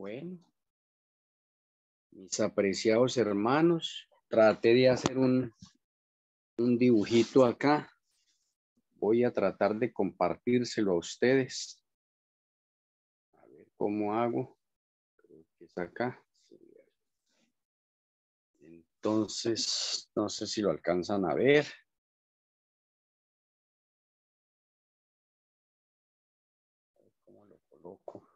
Bueno, mis apreciados hermanos, traté de hacer un dibujito acá. Voy a tratar de compartírselo a ustedes. A ver cómo hago. Creo que es acá. Entonces, no sé si lo alcanzan a ver. A ver cómo lo coloco.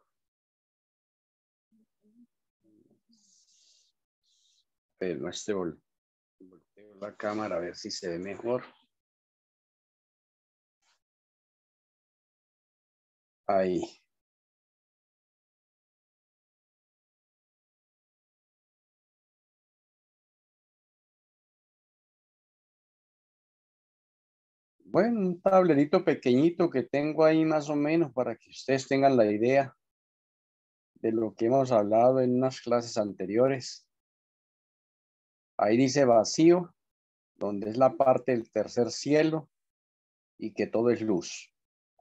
Pero volteo la cámara a ver si se ve mejor. Ahí. Bueno, un tablerito pequeñito que tengo ahí más o menos para que ustedes tengan la idea de lo que hemos hablado en unas clases anteriores. Ahí dice vacío, donde es la parte del tercer cielo y que todo es luz.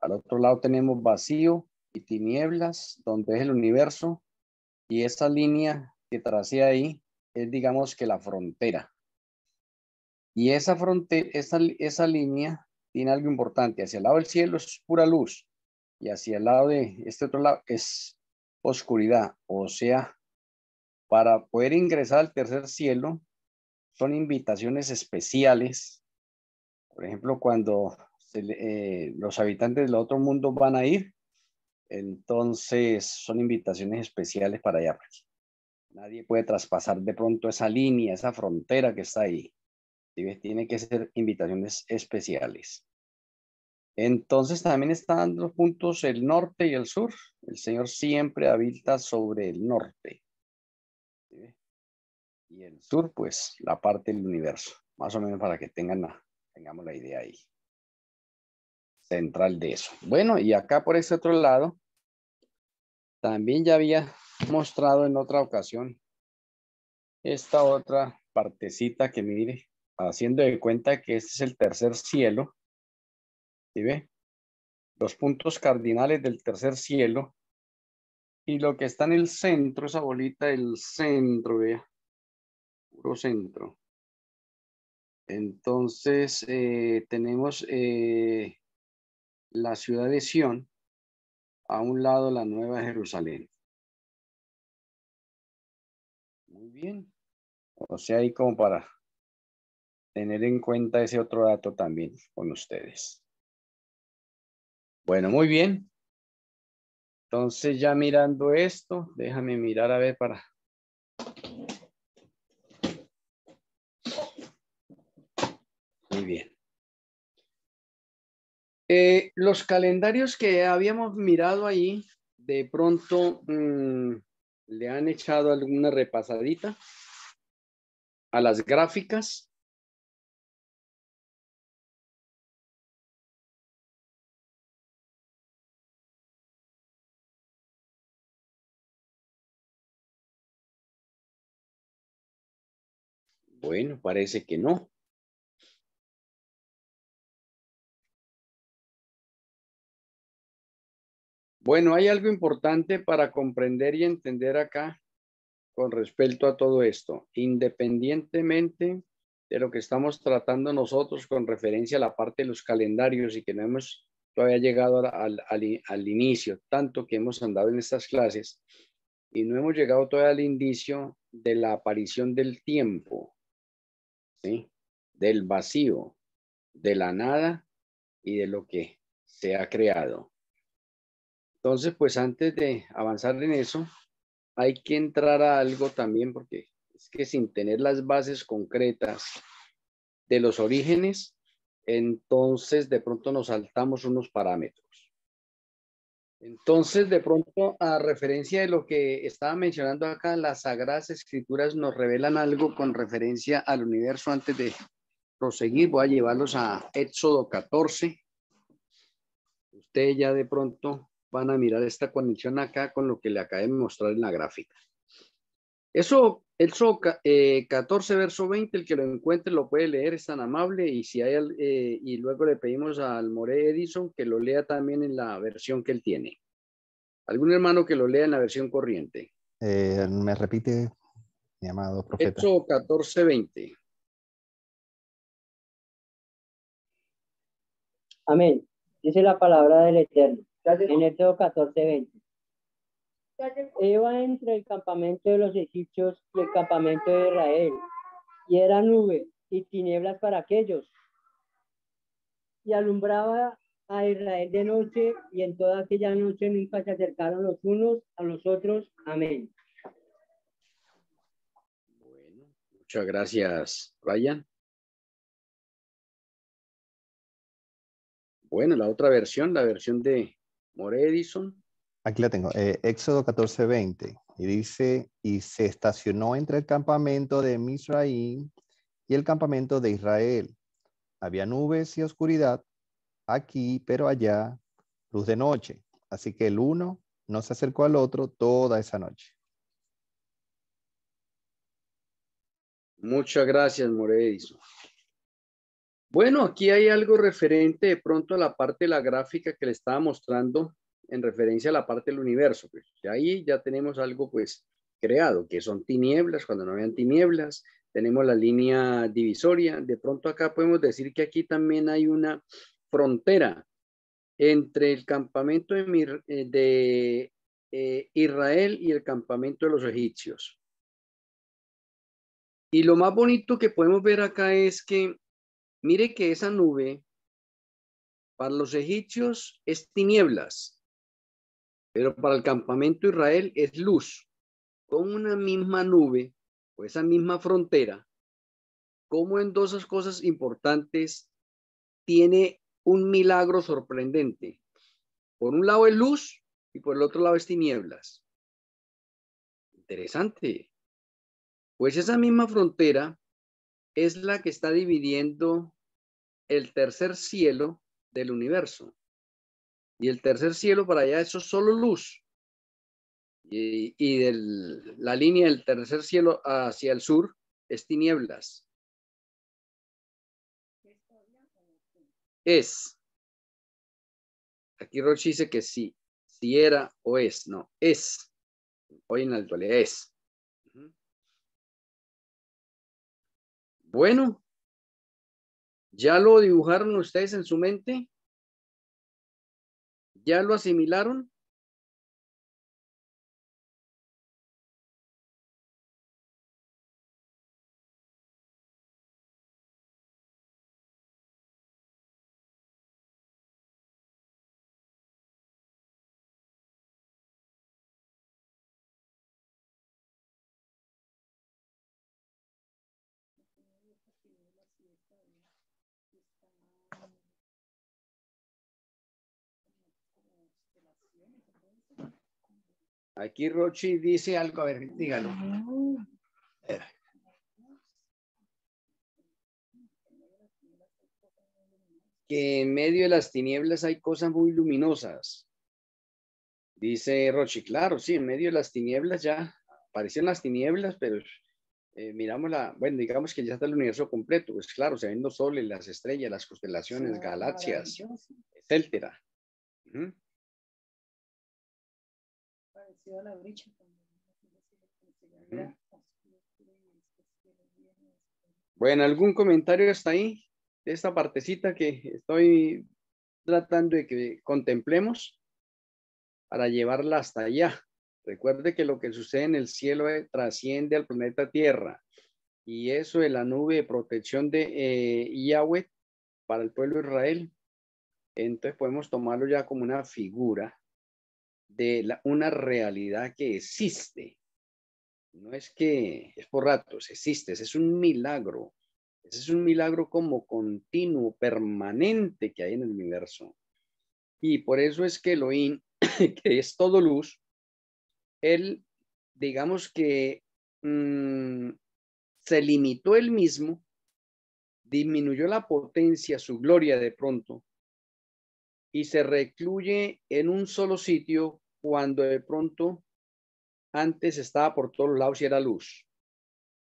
Al otro lado tenemos vacío y tinieblas, donde es el universo, y esa línea que tracé ahí es, digamos, que la frontera. Y esa frontera, esa línea tiene algo importante. Hacia el lado del cielo es pura luz y hacia el lado de este otro lado es oscuridad. O sea, para poder ingresar al tercer cielo son invitaciones especiales. Por ejemplo, cuando los habitantes del otro mundo van a ir, entonces son invitaciones especiales para allá. Nadie puede traspasar de pronto esa línea, esa frontera que está ahí. ¿Sí? Tiene que ser invitaciones especiales. Entonces también están los puntos el norte y el sur. El Señor siempre habita sobre el norte. ¿Sí? Y el sur, pues, la parte del universo. Más o menos para que tengamos la idea ahí. Central de eso. Bueno, y acá por este otro lado, también ya había mostrado en otra ocasión esta otra partecita que mire, haciendo de cuenta que este es el tercer cielo. ¿Sí ve? Los puntos cardinales del tercer cielo y lo que está en el centro, esa bolita del centro, vea, puro centro. Entonces tenemos la ciudad de Sión, a un lado la Nueva Jerusalén. Muy bien. O sea, ahí como para tener en cuenta ese otro dato también con ustedes. Bueno, muy bien. Entonces ya mirando esto, déjame mirar a ver para... Muy bien. Los calendarios que habíamos mirado ahí, de pronto le han echado alguna repasadita a las gráficas. Bueno, parece que no. Bueno, hay algo importante para comprender y entender acá con respecto a todo esto, independientemente de lo que estamos tratando nosotros con referencia a la parte de los calendarios y que no hemos todavía llegado al inicio, tanto que hemos andado en estas clases y no hemos llegado todavía al indicio de la aparición del tiempo, ¿sí? Del vacío, de la nada y de lo que se ha creado. Entonces, pues antes de avanzar en eso, hay que entrar a algo también porque es que sin tener las bases concretas de los orígenes, entonces de pronto nos saltamos unos parámetros. Entonces, de pronto, a referencia de lo que estaba mencionando acá, las Sagradas Escrituras nos revelan algo con referencia al universo. Antes de proseguir, voy a llevarlos a Éxodo 14. Ustedes ya de pronto van a mirar esta conexión acá con lo que le acabé de mostrar en la gráfica. Eso, el 14, verso 20, el que lo encuentre lo puede leer, es tan amable, y si hay y luego le pedimos al More Edison que lo lea también en la versión que él tiene. ¿Algún hermano que lo lea en la versión corriente? ¿Me repite, mi amado profeta? Éxodo 14:20. Amén. Dice la palabra del Eterno. En Éxodo 14:20. Iba entre el campamento de los egipcios y el campamento de Israel. Y era nube y tinieblas para aquellos. Y alumbraba a Israel de noche, y en toda aquella noche nunca se acercaron los unos a los otros. Amén. Bueno, muchas gracias, Ryan. Bueno, la otra versión, la versión de More Edison. Aquí la tengo. Éxodo 14:20. Y dice, y se estacionó entre el campamento de Misraim y el campamento de Israel. Había nubes y oscuridad aquí, pero allá, luz de noche. Así que el uno no se acercó al otro toda esa noche. Muchas gracias, More Edison. Bueno, aquí hay algo referente de pronto a la parte de la gráfica que le estaba mostrando en referencia a la parte del universo. Pues ahí ya tenemos algo pues creado, que son tinieblas, cuando no habían tinieblas, tenemos la línea divisoria. De pronto acá podemos decir que aquí también hay una frontera entre el campamento de Israel y el campamento de los egipcios. Y lo más bonito que podemos ver acá es que, mire que esa nube para los egipcios es tinieblas, pero para el campamento de Israel es luz. Con una misma nube o esa misma frontera, como en dos cosas importantes, tiene un milagro sorprendente. Por un lado es luz y por el otro lado es tinieblas. Interesante. Pues esa misma frontera es la que está dividiendo el tercer cielo del universo. Y el tercer cielo para allá eso es solo luz. Y la línea del tercer cielo hacia el sur es tinieblas. Es. Aquí Roche dice que sí, si era o es. No, es. Hoy en la actualidad es. Bueno, ¿ya lo dibujaron ustedes en su mente? ¿Ya lo asimilaron? Aquí Rochi dice algo, a ver, dígalo. Que en medio de las tinieblas hay cosas muy luminosas. Dice Rochi, claro, sí, en medio de las tinieblas ya aparecieron las tinieblas, pero miramos bueno, digamos que ya está el universo completo. Pues claro, se ven los soles, las estrellas, las constelaciones, galaxias, etcétera. Parecido a la brecha. Bueno, ¿algún comentario hasta ahí? De esta partecita que estoy tratando de que contemplemos para llevarla hasta allá. Recuerde que lo que sucede en el cielo trasciende al planeta Tierra. Y eso de la nube de protección de Yahweh para el pueblo de Israel, entonces podemos tomarlo ya como una figura de una realidad que existe. No es que es por ratos, existe, ese es un milagro. Ese es un milagro como continuo, permanente que hay en el universo. Y por eso es que Elohim, que es todo luz, él, digamos que se limitó él mismo, disminuyó la potencia, su gloria de pronto, y se recluye en un solo sitio cuando de pronto antes estaba por todos lados y era luz.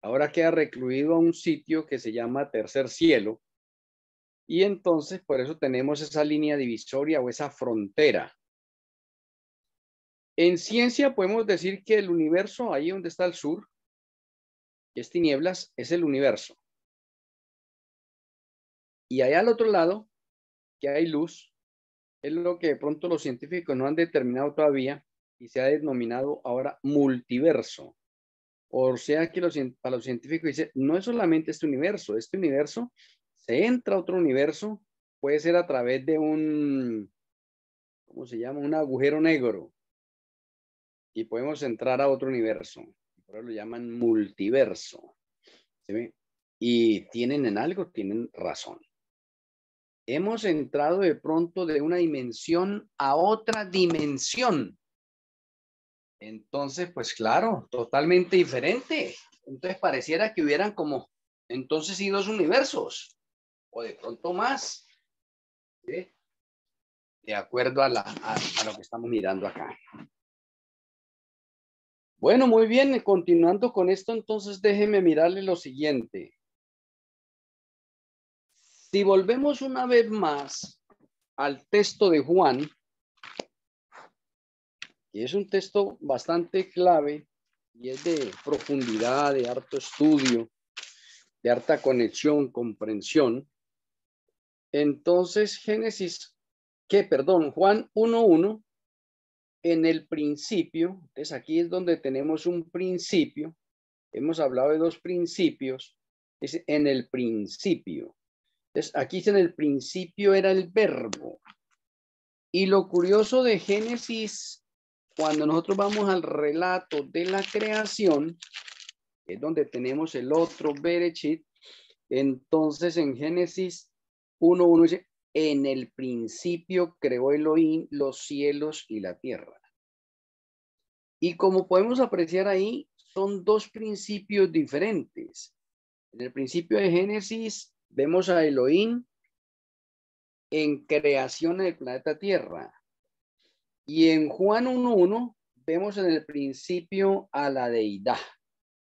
Ahora queda recluido a un sitio que se llama tercer cielo, y entonces por eso tenemos esa línea divisoria o esa frontera. En ciencia podemos decir que el universo, ahí donde está el sur, que es tinieblas, es el universo. Y allá al otro lado, que hay luz, es lo que de pronto los científicos no han determinado todavía y se ha denominado ahora multiverso. O sea que para los científicos dice, no es solamente este universo se entra a otro universo, puede ser a través de un, ¿cómo se llama? Un agujero negro. Y podemos entrar a otro universo. Por eso lo llaman multiverso. ¿Sí ve? Y tienen razón. Hemos entrado de pronto de una dimensión a otra dimensión. Entonces, pues claro, totalmente diferente. Entonces pareciera que hubieran como, entonces sí, dos universos, o de pronto más, ¿sí? De acuerdo a lo que estamos mirando acá. Bueno, muy bien, continuando con esto, entonces déjeme mirarle lo siguiente. Si volvemos una vez más al texto de Juan, que es un texto bastante clave y es de profundidad, de harto estudio, de harta conexión, comprensión. Entonces, Juan 1:1, en el principio, entonces aquí es donde tenemos un principio, hemos hablado de dos principios, es en el principio. Entonces, aquí dice en el principio era el verbo. Y lo curioso de Génesis, cuando nosotros vamos al relato de la creación, es donde tenemos el otro Bereshit, entonces en Génesis 1:1 dice, en el principio creó Elohim los cielos y la tierra. Y como podemos apreciar ahí, son dos principios diferentes. En el principio de Génesis vemos a Elohim en creación del planeta Tierra. Y en Juan 1:1 vemos en el principio a la deidad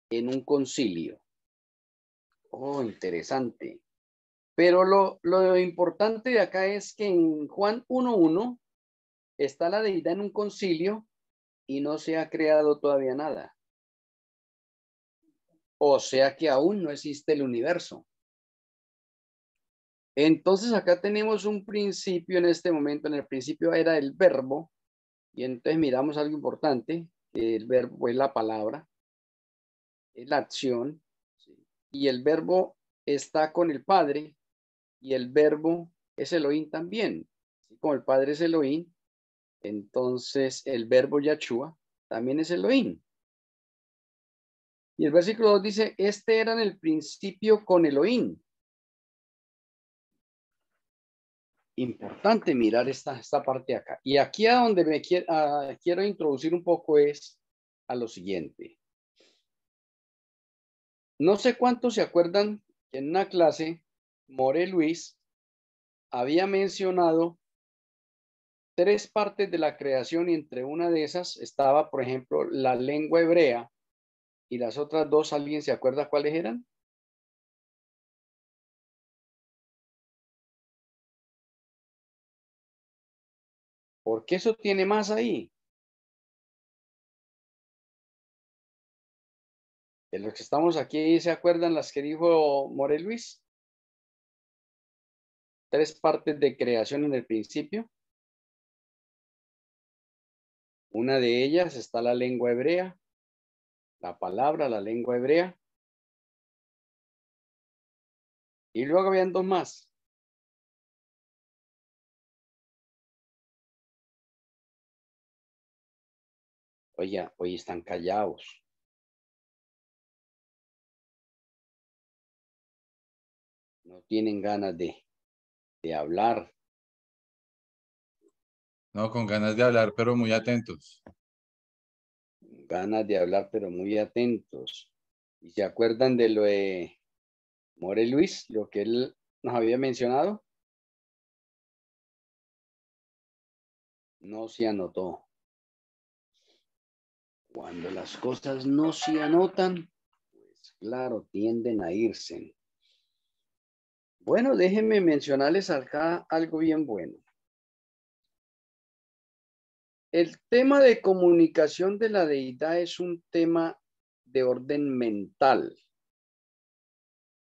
en un concilio. Oh, interesante. Pero lo importante de acá es que en Juan 1:1 está la deidad en un concilio y no se ha creado todavía nada. O sea que aún no existe el universo. Entonces acá tenemos un principio en este momento. En el principio era el verbo. Y entonces miramos algo importante, que el verbo es la palabra, es la acción. ¿Sí? Y el verbo está con el Padre. Y el verbo es Elohim también. ¿Sí? Como el Padre es Elohim, entonces el verbo Yahshua también es Elohim. Y el versículo 2 dice, este era en el principio con Elohim. Importante mirar esta parte acá. Y aquí a donde quiero introducir un poco es a lo siguiente. No sé cuántos se acuerdan que en una clase, More Luis había mencionado 3 partes de la creación y entre una de esas estaba, por ejemplo, la lengua hebrea y las otras 2, ¿alguien se acuerda cuáles eran? Porque eso tiene más ahí. De los que estamos aquí, ¿se acuerdan las que dijo More Luis? 3 partes de creación en el principio. Una de ellas está la lengua hebrea, la palabra, la lengua hebrea. Y luego habían 2 más. Oye, hoy están callados. No tienen ganas de hablar. No, con ganas de hablar, pero muy atentos. Ganas de hablar, pero muy atentos. ¿Y se acuerdan de lo de More Luis, lo que él nos había mencionado? No se anotó. Cuando las cosas no se anotan, pues claro, tienden a irse. Bueno, déjenme mencionarles acá algo bien bueno. El tema de comunicación de la deidad es un tema de orden mental.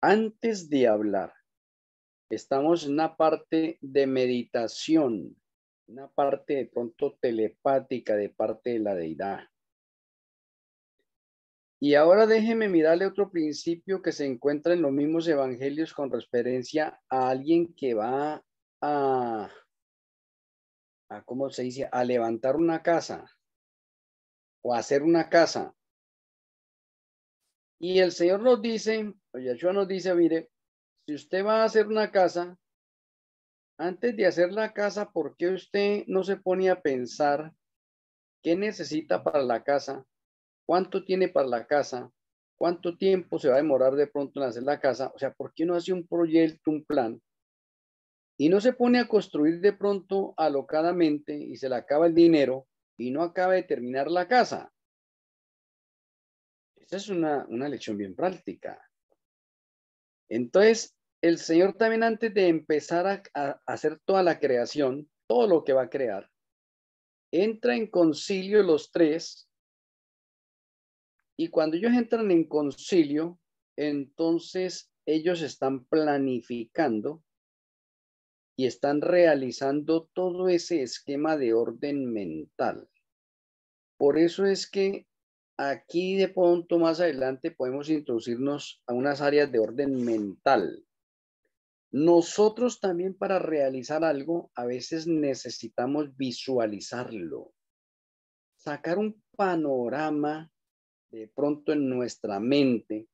Antes de hablar, estamos en una parte de meditación, una parte de pronto telepática de parte de la deidad. Y ahora déjeme mirarle otro principio que se encuentra en los mismos evangelios con referencia a alguien que va a ¿cómo se dice? A levantar una casa o a hacer una casa. Y el Señor nos dice, o Yeshua nos dice, mire, si usted va a hacer una casa, antes de hacer la casa, ¿por qué usted no se pone a pensar qué necesita para la casa? ¿Cuánto tiene para la casa? ¿Cuánto tiempo se va a demorar de pronto en hacer la casa? O sea, ¿por qué no hace un proyecto, un plan? Y no se pone a construir de pronto alocadamente y se le acaba el dinero y no acaba de terminar la casa. Esa es una lección bien práctica. Entonces, el Señor también antes de empezar a hacer toda la creación, todo lo que va a crear, entra en concilio los tres y cuando ellos entran en concilio, entonces ellos están planificando y están realizando todo ese esquema de orden mental. Por eso es que aquí de pronto más adelante podemos introducirnos a unas áreas de orden mental. Nosotros también para realizar algo a veces necesitamos visualizarlo, sacar un panorama de pronto en nuestra mente,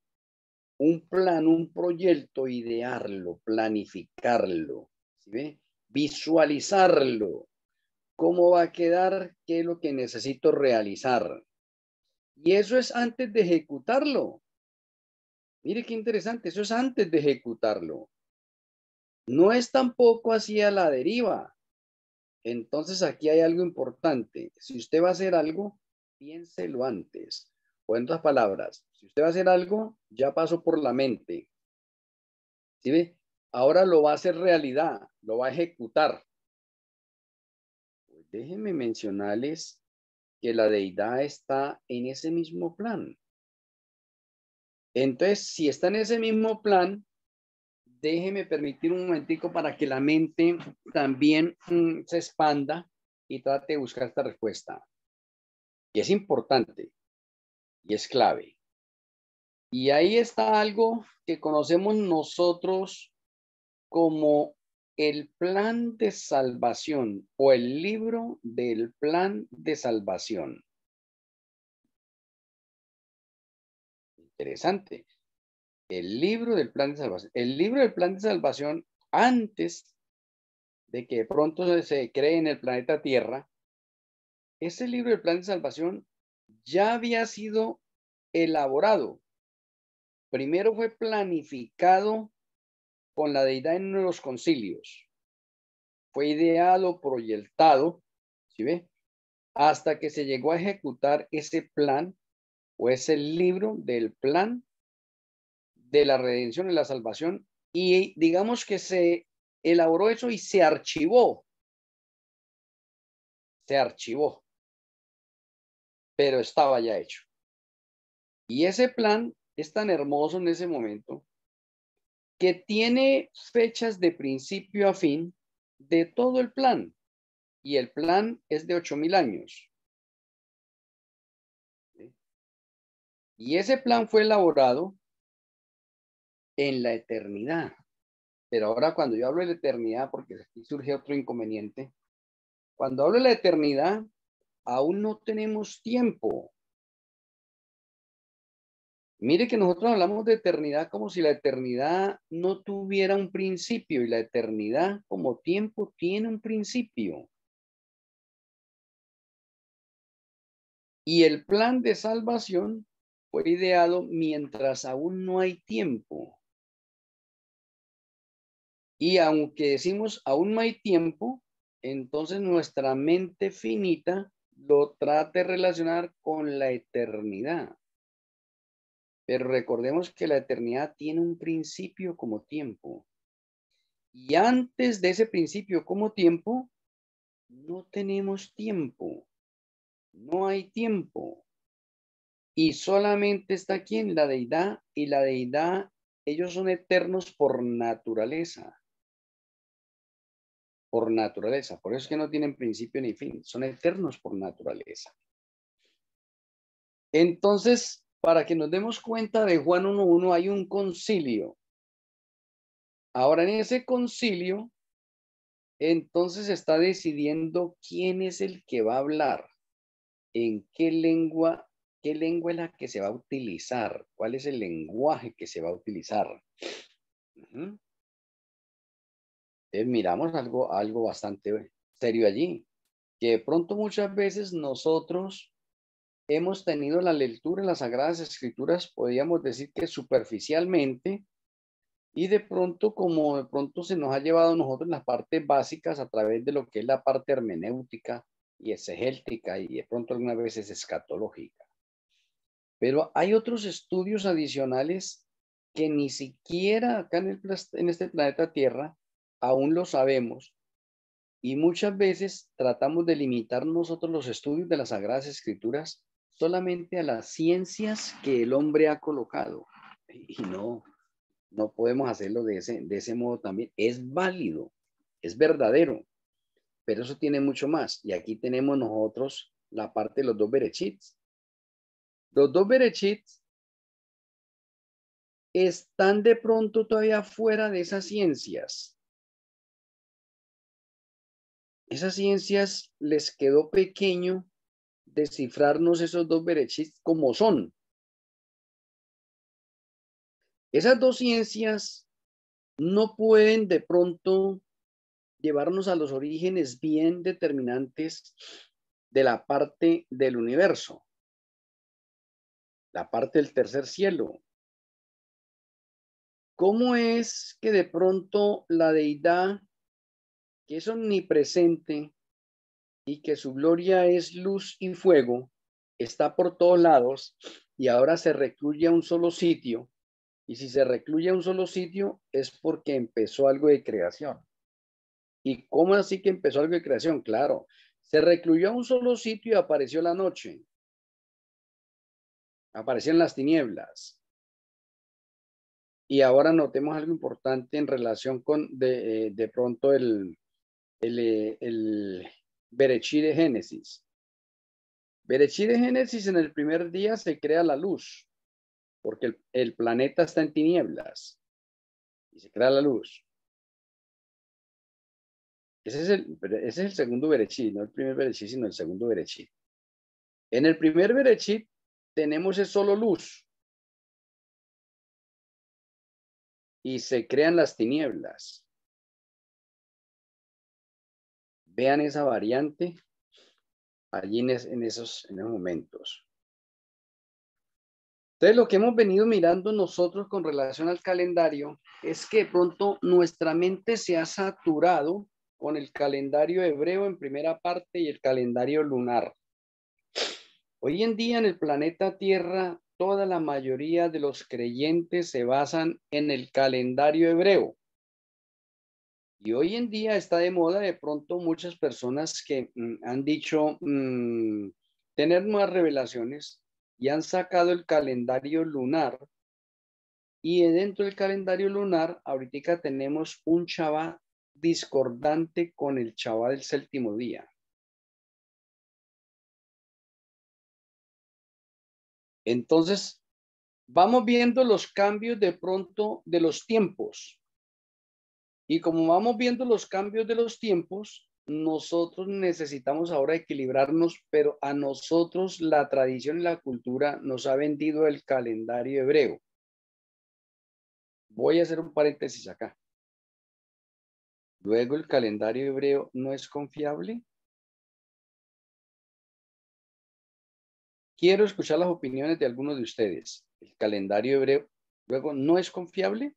un plan, un proyecto, idearlo, planificarlo, ¿sí ve? Visualizarlo, cómo va a quedar, qué es lo que necesito realizar. Y eso es antes de ejecutarlo. Mire qué interesante, eso es antes de ejecutarlo. No es tampoco así a la deriva. Entonces aquí hay algo importante. Si usted va a hacer algo, piénselo antes. O en otras palabras, si usted va a hacer algo, ya pasó por la mente. ¿Sí ve? Ahora lo va a hacer realidad, lo va a ejecutar. Pues déjenme mencionarles que la deidad está en ese mismo plan. Entonces, si está en ese mismo plan, déjeme permitir un momentico para que la mente también se expanda y trate de buscar esta respuesta. Y es importante y es clave. Y ahí está algo que conocemos nosotros como el plan de salvación o el libro del plan de salvación. Interesante. El libro del plan de salvación. El libro del plan de salvación, antes de que de pronto se cree en el planeta Tierra, ese libro del plan de salvación ya había sido elaborado. Primero fue planificado con la deidad en uno de los concilios. Fue ideado, proyectado, ¿sí ve? Hasta que se llegó a ejecutar ese plan o ese libro del plan de la redención y la salvación. Y digamos que se elaboró eso y se archivó. Se archivó. Pero estaba ya hecho. Y ese plan es tan hermoso en ese momento que tiene fechas de principio a fin de todo el plan. Y el plan es de 8,000 años. Y ese plan fue elaborado en la eternidad. Pero ahora cuando yo hablo de la eternidad, porque aquí surge otro inconveniente, cuando hablo de la eternidad, aún no tenemos tiempo. Mire que nosotros hablamos de eternidad como si la eternidad no tuviera un principio y la eternidad como tiempo tiene un principio. Y el plan de salvación fue ideado mientras aún no hay tiempo. Y aunque decimos aún no hay tiempo, entonces nuestra mente finita lo trata de relacionar con la eternidad. Pero recordemos que la eternidad tiene un principio como tiempo. Y antes de ese principio como tiempo, no tenemos tiempo, no hay tiempo. Y solamente está quien, la deidad, y la deidad, ellos son eternos por naturaleza. Por naturaleza, por eso es que no tienen principio ni fin, son eternos por naturaleza. Entonces, para que nos demos cuenta de Juan 1.1 hay un concilio. Ahora en ese concilio, entonces está decidiendo quién es el que va a hablar, en qué lengua es la que se va a utilizar, cuál es el lenguaje que se va a utilizar. Entonces miramos algo bastante serio allí, que de pronto muchas veces nosotros hemos tenido la lectura en las Sagradas Escrituras, podríamos decir que superficialmente, y de pronto, como de pronto se nos ha llevado a nosotros las partes básicas a través de lo que es la parte hermenéutica y exegética y de pronto algunas veces escatológica. Pero hay otros estudios adicionales que ni siquiera acá en este planeta Tierra aún lo sabemos. Y muchas veces tratamos de limitar nosotros los estudios de las Sagradas Escrituras solamente a las ciencias que el hombre ha colocado. Y no podemos hacerlo de ese modo también. Es válido, es verdadero, pero eso tiene mucho más. Y aquí tenemos nosotros la parte de los dos berechits. Los dos berechits están de pronto todavía fuera de esas ciencias. Esas ciencias les quedó pequeño descifrarnos esos dos berechits como son. Esas dos ciencias no pueden de pronto llevarnos a los orígenes bien determinantes de la parte del universo, la parte del tercer cielo. ¿Cómo es que de pronto la deidad, que es omnipresente y que su gloria es luz y fuego, está por todos lados y ahora se recluye a un solo sitio? Y si se recluye a un solo sitio es porque empezó algo de creación. ¿Y cómo así que empezó algo de creación? Claro, se recluyó a un solo sitio y apareció la noche. Aparecieron las tinieblas. Y ahora notemos algo importante en relación con de pronto el Berechí de Génesis. Berechí de Génesis, en el primer día se crea la luz, porque el planeta está en tinieblas y se crea la luz. Ese es el segundo Berechí, no el primer Berechí, sino el segundo Berechí. En el primer Berechí tenemos es solo luz y se crean las tinieblas. Vean esa variante allí en esos momentos. Entonces, lo que hemos venido mirando nosotros con relación al calendario es que de pronto nuestra mente se ha saturado con el calendario hebreo en primera parte y el calendario lunar. Hoy en día en el planeta Tierra, toda la mayoría de los creyentes se basan en el calendario hebreo. Y hoy en día está de moda de pronto muchas personas que han dicho tener nuevas revelaciones y han sacado el calendario lunar. Y dentro del calendario lunar, ahorita tenemos un Shabbat discordante con el Shabbat del séptimo día. Entonces, vamos viendo los cambios de pronto de los tiempos. Y como vamos viendo los cambios de los tiempos, nosotros necesitamos ahora equilibrarnos, pero a nosotros la tradición y la cultura nos ha vendido el calendario hebreo. Voy a hacer un paréntesis acá. Luego, el calendario hebreo no es confiable. Quiero escuchar las opiniones de algunos de ustedes. ¿El calendario hebreo luego no es confiable?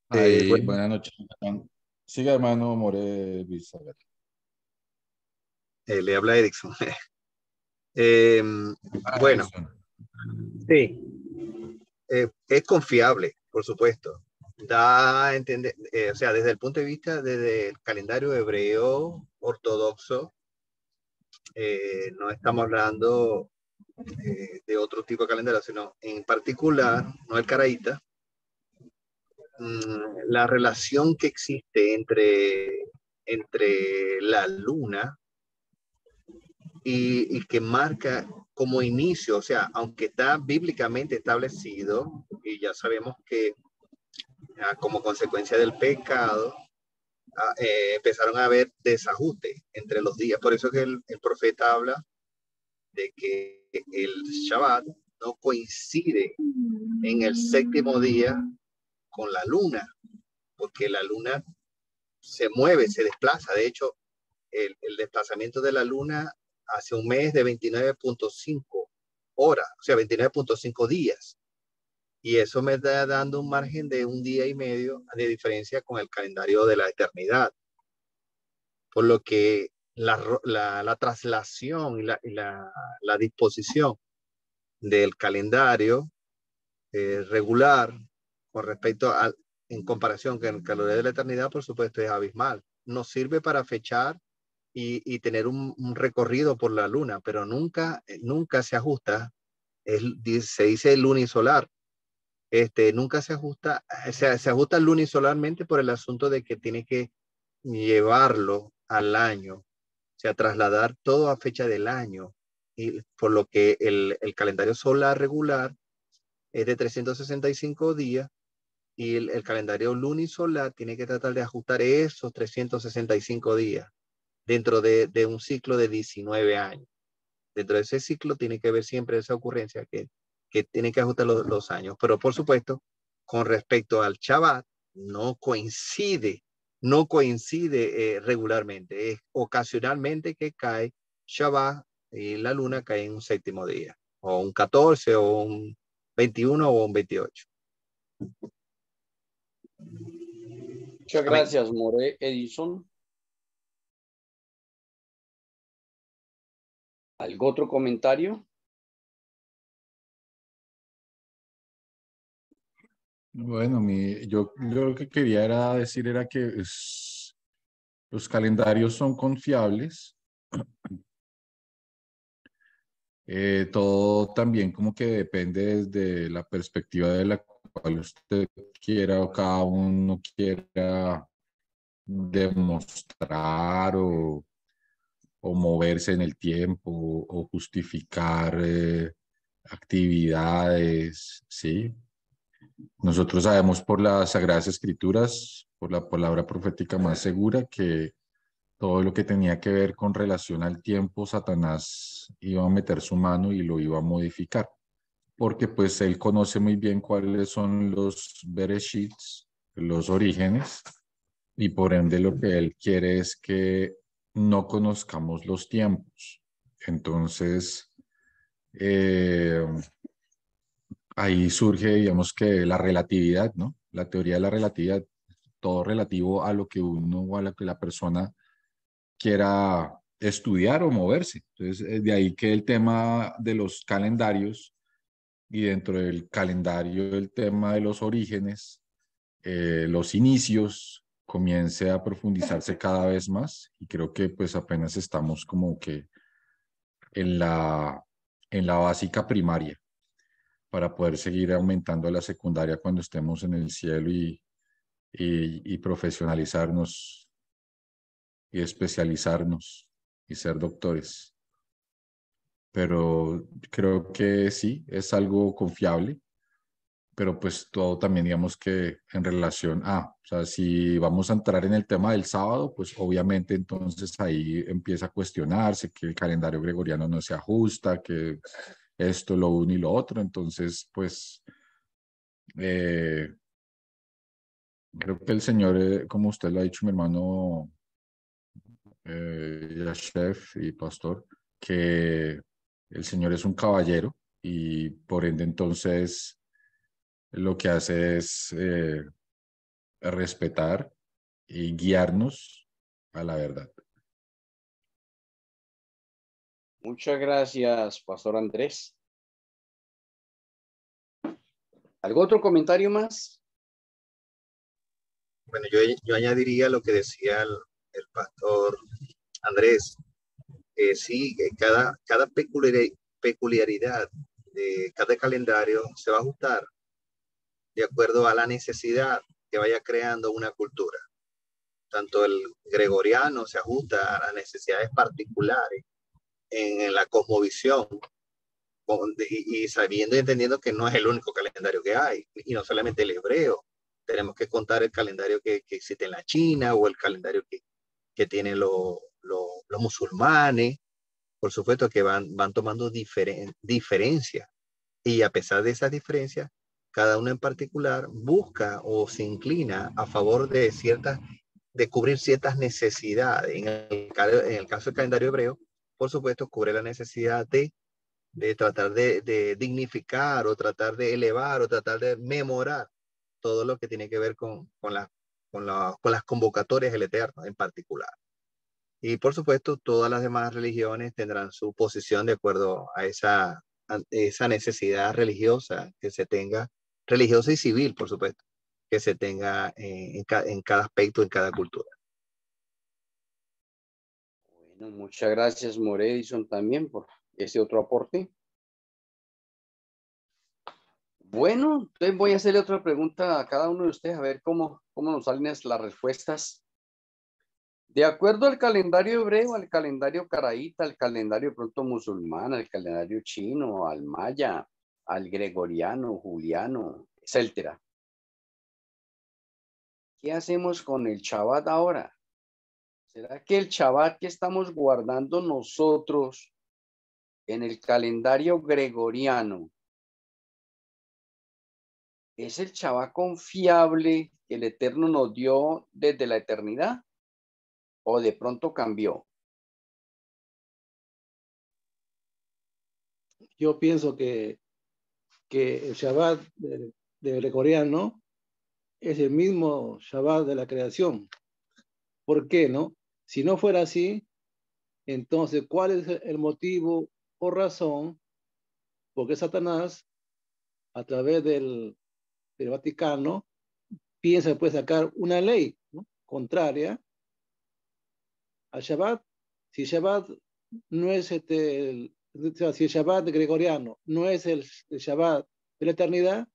Bueno, Buenas noches. Siga, hermano More Luis. le habla Erickson. Bueno, Edison. sí, es confiable, por supuesto. da a entender, o sea, desde el punto de vista, desde el calendario hebreo ortodoxo, no estamos hablando de otro tipo de calendario, sino en particular, no el caraíta, la relación que existe entre la luna y que marca como inicio, o sea, aunque está bíblicamente establecido, y ya sabemos que como consecuencia del pecado, empezaron a haber desajuste entre los días. Por eso que el profeta habla de que el Shabbat no coincide en el séptimo día con la luna, porque la luna se mueve, se desplaza. De hecho, el desplazamiento de la luna hace un mes de 29.5 horas, o sea, 29.5 días. Y eso me está dando un margen de un día y medio de diferencia con el calendario de la eternidad. Por lo que la traslación y la disposición del calendario regular con respecto a, en comparación con el calendario de la eternidad, por supuesto, es abismal. Nos sirve para fechar y tener un recorrido por la luna, pero nunca se ajusta, se dice lunisolar, nunca se ajusta, se ajusta lunisolarmente por el asunto de que tiene que llevarlo al año, o sea, trasladar todo a fecha del año, y por lo que el calendario solar regular es de 365 días y el calendario lunisolar tiene que tratar de ajustar esos 365 días dentro de un ciclo de 19 años. Dentro de ese ciclo tiene que haber siempre esa ocurrencia que tiene que ajustar los años. Pero por supuesto, con respecto al Shabbat, no coincide regularmente. Es ocasionalmente que cae Shabbat y la luna cae en un séptimo día, o un 14, o un 21, o un 28. Muchas gracias, More Edison. ¿Algún otro comentario? Bueno, yo lo que quería era decir era que los calendarios son confiables. Todo también como que depende desde la perspectiva de la cual usted quiera o cada uno quiera demostrar o moverse en el tiempo o justificar actividades, ¿sí? Nosotros sabemos por las Sagradas Escrituras, por la palabra profética más segura, que todo lo que tenía que ver con relación al tiempo, Satanás iba a meter su mano y lo iba a modificar, porque pues él conoce muy bien cuáles son los Bereshits, los orígenes, y por ende lo que él quiere es que no conozcamos los tiempos. Entonces, ahí surge, digamos que la relatividad, ¿no? La teoría de la relatividad, todo relativo a lo que uno o a lo que la persona quiera estudiar o moverse. Entonces, de ahí que el tema de los calendarios y dentro del calendario el tema de los orígenes, los inicios, comience a profundizarse cada vez más y creo que pues apenas estamos como que en la básica primaria para poder seguir aumentando la secundaria cuando estemos en el cielo y profesionalizarnos y especializarnos y ser doctores. Pero creo que sí, es algo confiable, pero pues todo también digamos que en relación o sea, si vamos a entrar en el tema del sábado, pues obviamente entonces ahí empieza a cuestionarse que el calendario gregoriano no se ajusta, que esto, lo uno y lo otro, entonces pues creo que el Señor, como usted lo ha dicho, mi hermano chef y pastor, que el Señor es un caballero y por ende entonces lo que hace es respetar y guiarnos a la verdad. Muchas gracias, Pastor Andrés. ¿Algún otro comentario más? Bueno, yo añadiría lo que decía el pastor Andrés. Sí, que cada peculiaridad de cada calendario se va a ajustar de acuerdo a la necesidad que vaya creando una cultura. Tanto el gregoriano se ajusta a las necesidades particulares en la cosmovisión y sabiendo y entendiendo que no es el único calendario que hay, y no solamente el hebreo. Tenemos que contar el calendario que existe en la China o el calendario que tienen los musulmanes. Por supuesto que van tomando diferencias, y a pesar de esas diferencias, cada uno en particular busca o se inclina a favor de cubrir ciertas necesidades. En el caso del calendario hebreo, por supuesto, cubre la necesidad de tratar de dignificar o tratar de elevar o tratar de memorar todo lo que tiene que ver con las convocatorias del Eterno en particular. Y por supuesto, todas las demás religiones tendrán su posición de acuerdo a esa necesidad religiosa que se tenga, religiosa y civil, por supuesto, que se tenga en cada aspecto, en cada cultura. Bueno, muchas gracias, More Edison, también por ese otro aporte. Bueno, entonces voy a hacerle otra pregunta a cada uno de ustedes, a ver cómo nos salen las respuestas. De acuerdo al calendario hebreo, al calendario caraíta, al calendario pronto musulmán, al calendario chino, al maya, al gregoriano, juliano, etcétera. ¿Qué hacemos con el Shabbat ahora? ¿Será que el Shabbat que estamos guardando nosotros en el calendario gregoriano es el Shabbat confiable que el Eterno nos dio desde la eternidad? ¿O de pronto cambió? Yo pienso que el Shabbat de gregoriano es el mismo Shabbat de la creación. ¿Por qué, no? Si no fuera así, entonces, ¿cuál es el motivo o razón por qué Satanás, a través del Vaticano, piensa que puede sacar una ley, ¿no?, contraria al Shabbat? Si Shabbat no es si el Shabbat gregoriano no es el Shabbat de la eternidad,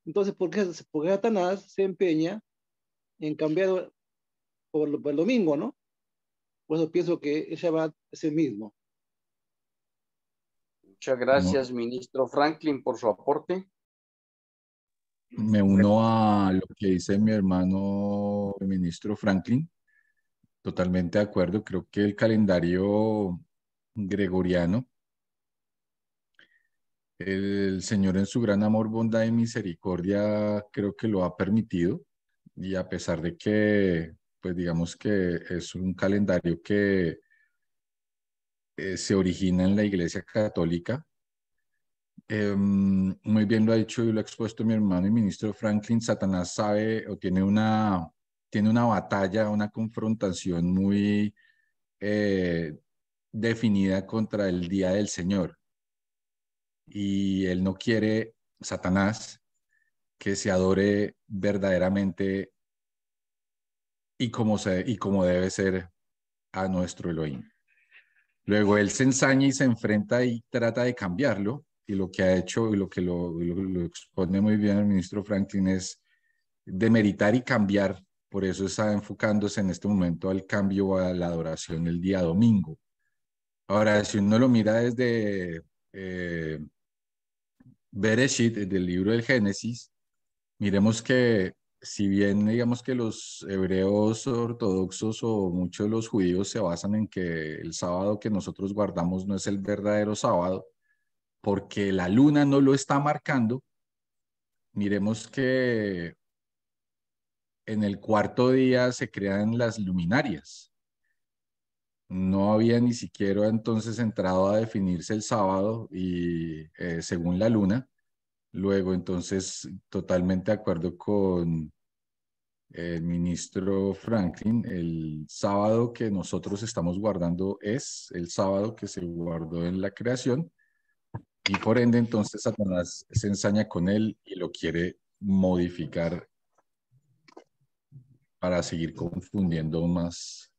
entonces ¿por qué Satanás se empeña en cambiar por el domingo, no? Por eso pienso que el Shabbat es el mismo. Muchas gracias, ministro Franklin, por su aporte. Me uno a lo que dice mi hermano, el ministro Franklin. Totalmente de acuerdo. Creo que el calendario gregoriano, el Señor en su gran amor, bondad y misericordia, creo que lo ha permitido. Y a pesar de que, pues digamos que es un calendario que se origina en la Iglesia Católica, muy bien lo ha dicho y lo ha expuesto mi hermano y ministro Franklin. Satanás sabe o tiene una batalla, una confrontación muy definida contra el día del Señor. Y él no quiere, Satanás, que se adore verdaderamente y como debe ser a nuestro Elohim. Luego él se ensaña y se enfrenta y trata de cambiarlo, y lo que ha hecho y lo que lo expone muy bien el ministro Franklin es demeritar y cambiar. Por eso está enfocándose en este momento al cambio a la adoración el día domingo. Ahora, si uno lo mira desde Bereshit, del libro del Génesis, miremos que si bien digamos que los hebreos ortodoxos o muchos de los judíos se basan en que el sábado que nosotros guardamos no es el verdadero sábado, porque la luna no lo está marcando, miremos que en el cuarto día se crean las luminarias. No había ni siquiera entonces entrado a definirse el sábado y según la luna. Luego, entonces, totalmente de acuerdo con el ministro Franklin, el sábado que nosotros estamos guardando es el sábado que se guardó en la creación, y por ende, entonces, Satanás se ensaña con él y lo quiere modificar para seguir confundiendo más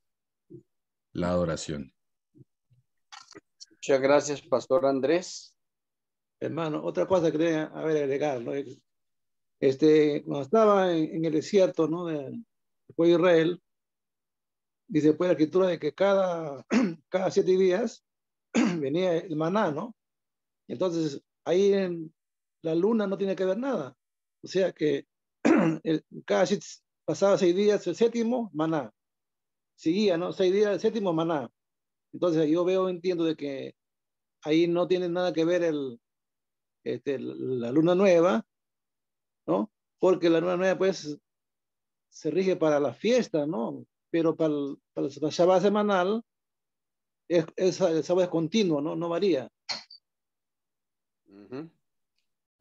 la adoración. Muchas gracias, Pastor Andrés. Hermano, otra cosa que quería agregar, ¿no? Cuando estaba en el desierto, ¿no? Del pueblo de Israel, dice pues la escritura de que cada 7 días venía el maná, ¿no? Entonces, ahí en la luna no tiene que ver nada. O sea que pasaba 6 días, el séptimo, maná. Seguía, ¿no? 6 días, el séptimo, maná. Entonces, yo entiendo de que ahí no tiene nada que ver la luna nueva, ¿no? Porque la luna nueva, pues, se rige para la fiesta, ¿no? Pero para el Shabbat semanal, el Shabbat es continuo, ¿no? No varía.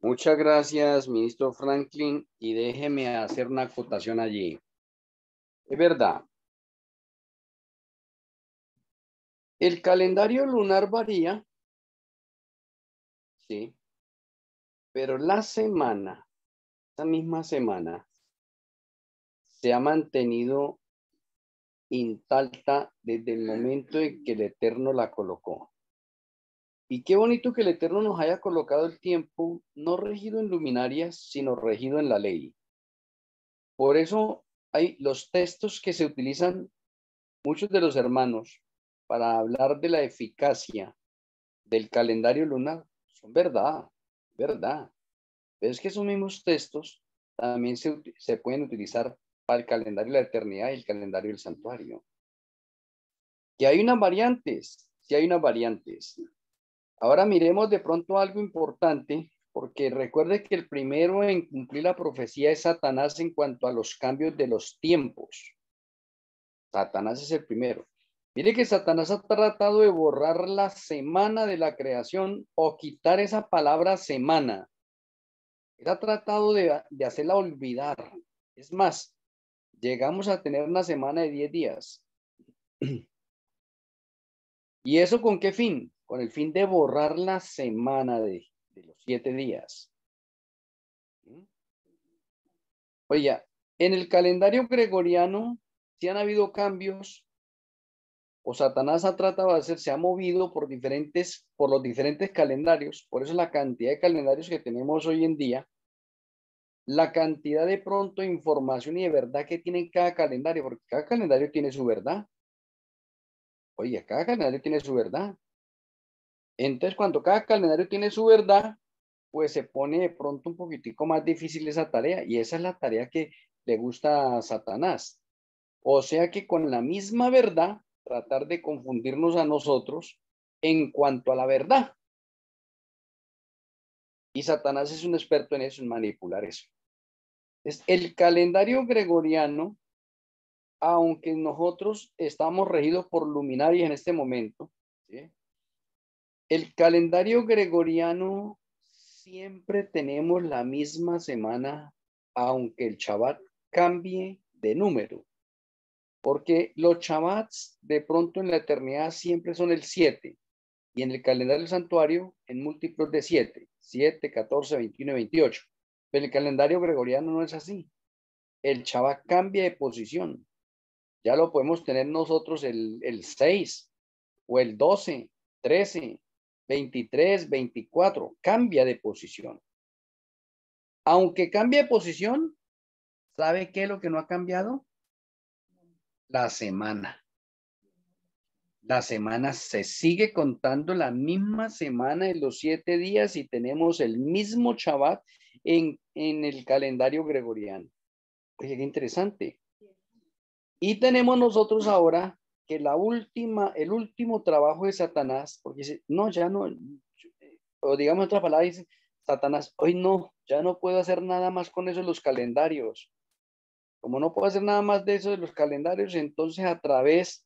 Muchas gracias, ministro Franklin, y déjeme hacer una acotación allí. Es verdad. El calendario lunar varía, sí, pero la semana, esta misma semana, se ha mantenido intacta desde el momento en que el Eterno la colocó. Y qué bonito que el Eterno nos haya colocado el tiempo, no regido en luminarias, sino regido en la ley. Por eso hay los textos que se utilizan muchos de los hermanos para hablar de la eficacia del calendario lunar. Son verdad. Pero es que esos mismos textos también se pueden utilizar para el calendario de la eternidad y el calendario del santuario. Que hay unas variantes, sí hay unas variantes. Ahora miremos de pronto algo importante, porque recuerde que el primero en cumplir la profecía es Satanás en cuanto a los cambios de los tiempos. Satanás es el primero. Mire que Satanás ha tratado de borrar la semana de la creación o quitar esa palabra semana. Él ha tratado de hacerla olvidar. Es más, llegamos a tener una semana de 10 días. ¿Y eso con qué fin? Con el fin de borrar la semana de los 7 días. Oye, en el calendario gregoriano, si han habido cambios, o Satanás ha tratado de hacer, se ha movido por los diferentes calendarios. Por eso la cantidad de calendarios que tenemos hoy en día, la cantidad de pronto información y de verdad que tiene cada calendario, porque cada calendario tiene su verdad. Oye, cada calendario tiene su verdad. Entonces, cuando cada calendario tiene su verdad, pues se pone de pronto un poquitico más difícil esa tarea. Y esa es la tarea que le gusta a Satanás. O sea que con la misma verdad, tratar de confundirnos a nosotros en cuanto a la verdad. Y Satanás es un experto en eso, en manipular eso. Es el calendario gregoriano, aunque nosotros estamos regidos por luminarias en este momento, ¿sí? El calendario gregoriano siempre tenemos la misma semana, aunque el Shabbat cambie de número. Porque los Shabbats de pronto en la eternidad siempre son el 7 y en el calendario del santuario en múltiplos de 7, 14, 21 y 28. Pero el calendario gregoriano no es así. El Shabbat cambia de posición. Ya lo podemos tener nosotros el 6 o el 12, 13, 23, 24. Cambia de posición. Aunque cambie de posición, ¿sabe qué es lo que no ha cambiado? La semana. La semana se sigue contando la misma semana de los 7 días y tenemos el mismo Shabbat en el calendario gregoriano. Oye, qué interesante. Y tenemos nosotros ahora que el último trabajo de Satanás, porque dice, no, ya no, o digamos otra palabra, dice Satanás, hoy no, ya no puedo hacer nada más con eso de los calendarios. Como no puedo hacer nada más de eso de los calendarios, entonces a través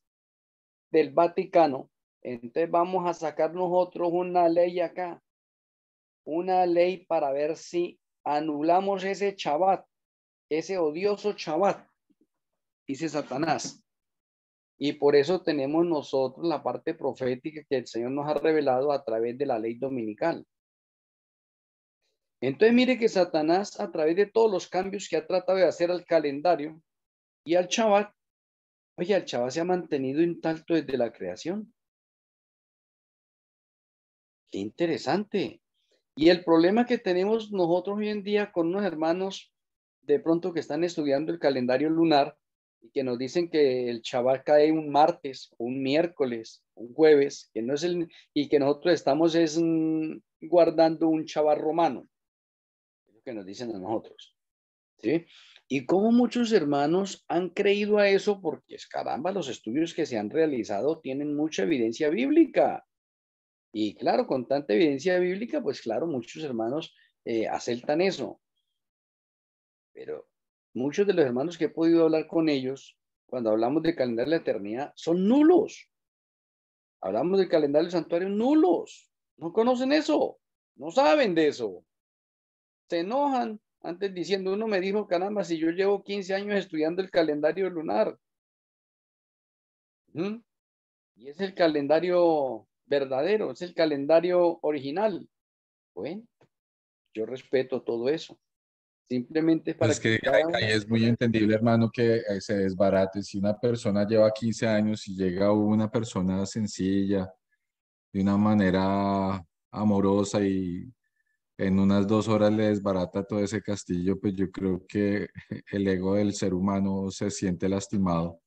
del Vaticano, entonces vamos a sacar nosotros una ley acá, una ley para ver si anulamos ese Shabbat, ese odioso Shabbat, dice Satanás. Y por eso tenemos nosotros la parte profética que el Señor nos ha revelado a través de la ley dominical. Entonces mire que Satanás, a través de todos los cambios que ha tratado de hacer al calendario, Y al Shabbat, oye, el Shabbat se ha mantenido intacto desde la creación. Qué interesante. Y el problema que tenemos nosotros hoy en día con unos hermanos de pronto que están estudiando el calendario lunar y que nos dicen que el Shabbat cae un martes, un miércoles, un jueves, que no es y que nosotros estamos guardando un Shabbat romano. Es lo que nos dicen a nosotros. ¿Sí? Y como muchos hermanos han creído a eso porque, caramba, los estudios que se han realizado tienen mucha evidencia bíblica. Y claro, con tanta evidencia bíblica, pues claro, muchos hermanos aceptan eso. Pero muchos de los hermanos que he podido hablar con ellos, cuando hablamos del calendario de la eternidad, son nulos. Hablamos del calendario del santuario, nulos. No conocen eso. No saben de eso. Se enojan antes diciendo, uno me dijo, caramba, si yo llevo 15 años estudiando el calendario lunar. Y es el calendario verdadero, es el calendario original. Bueno, yo respeto todo eso. Simplemente es Pues para es que que cada ahí uno... es muy entendible, hermano, que se desbarate. Si una persona lleva 15 años y llega una persona sencilla, de una manera amorosa y en unas 2 horas le desbarata todo ese castillo, pues yo creo que el ego del ser humano se siente lastimado.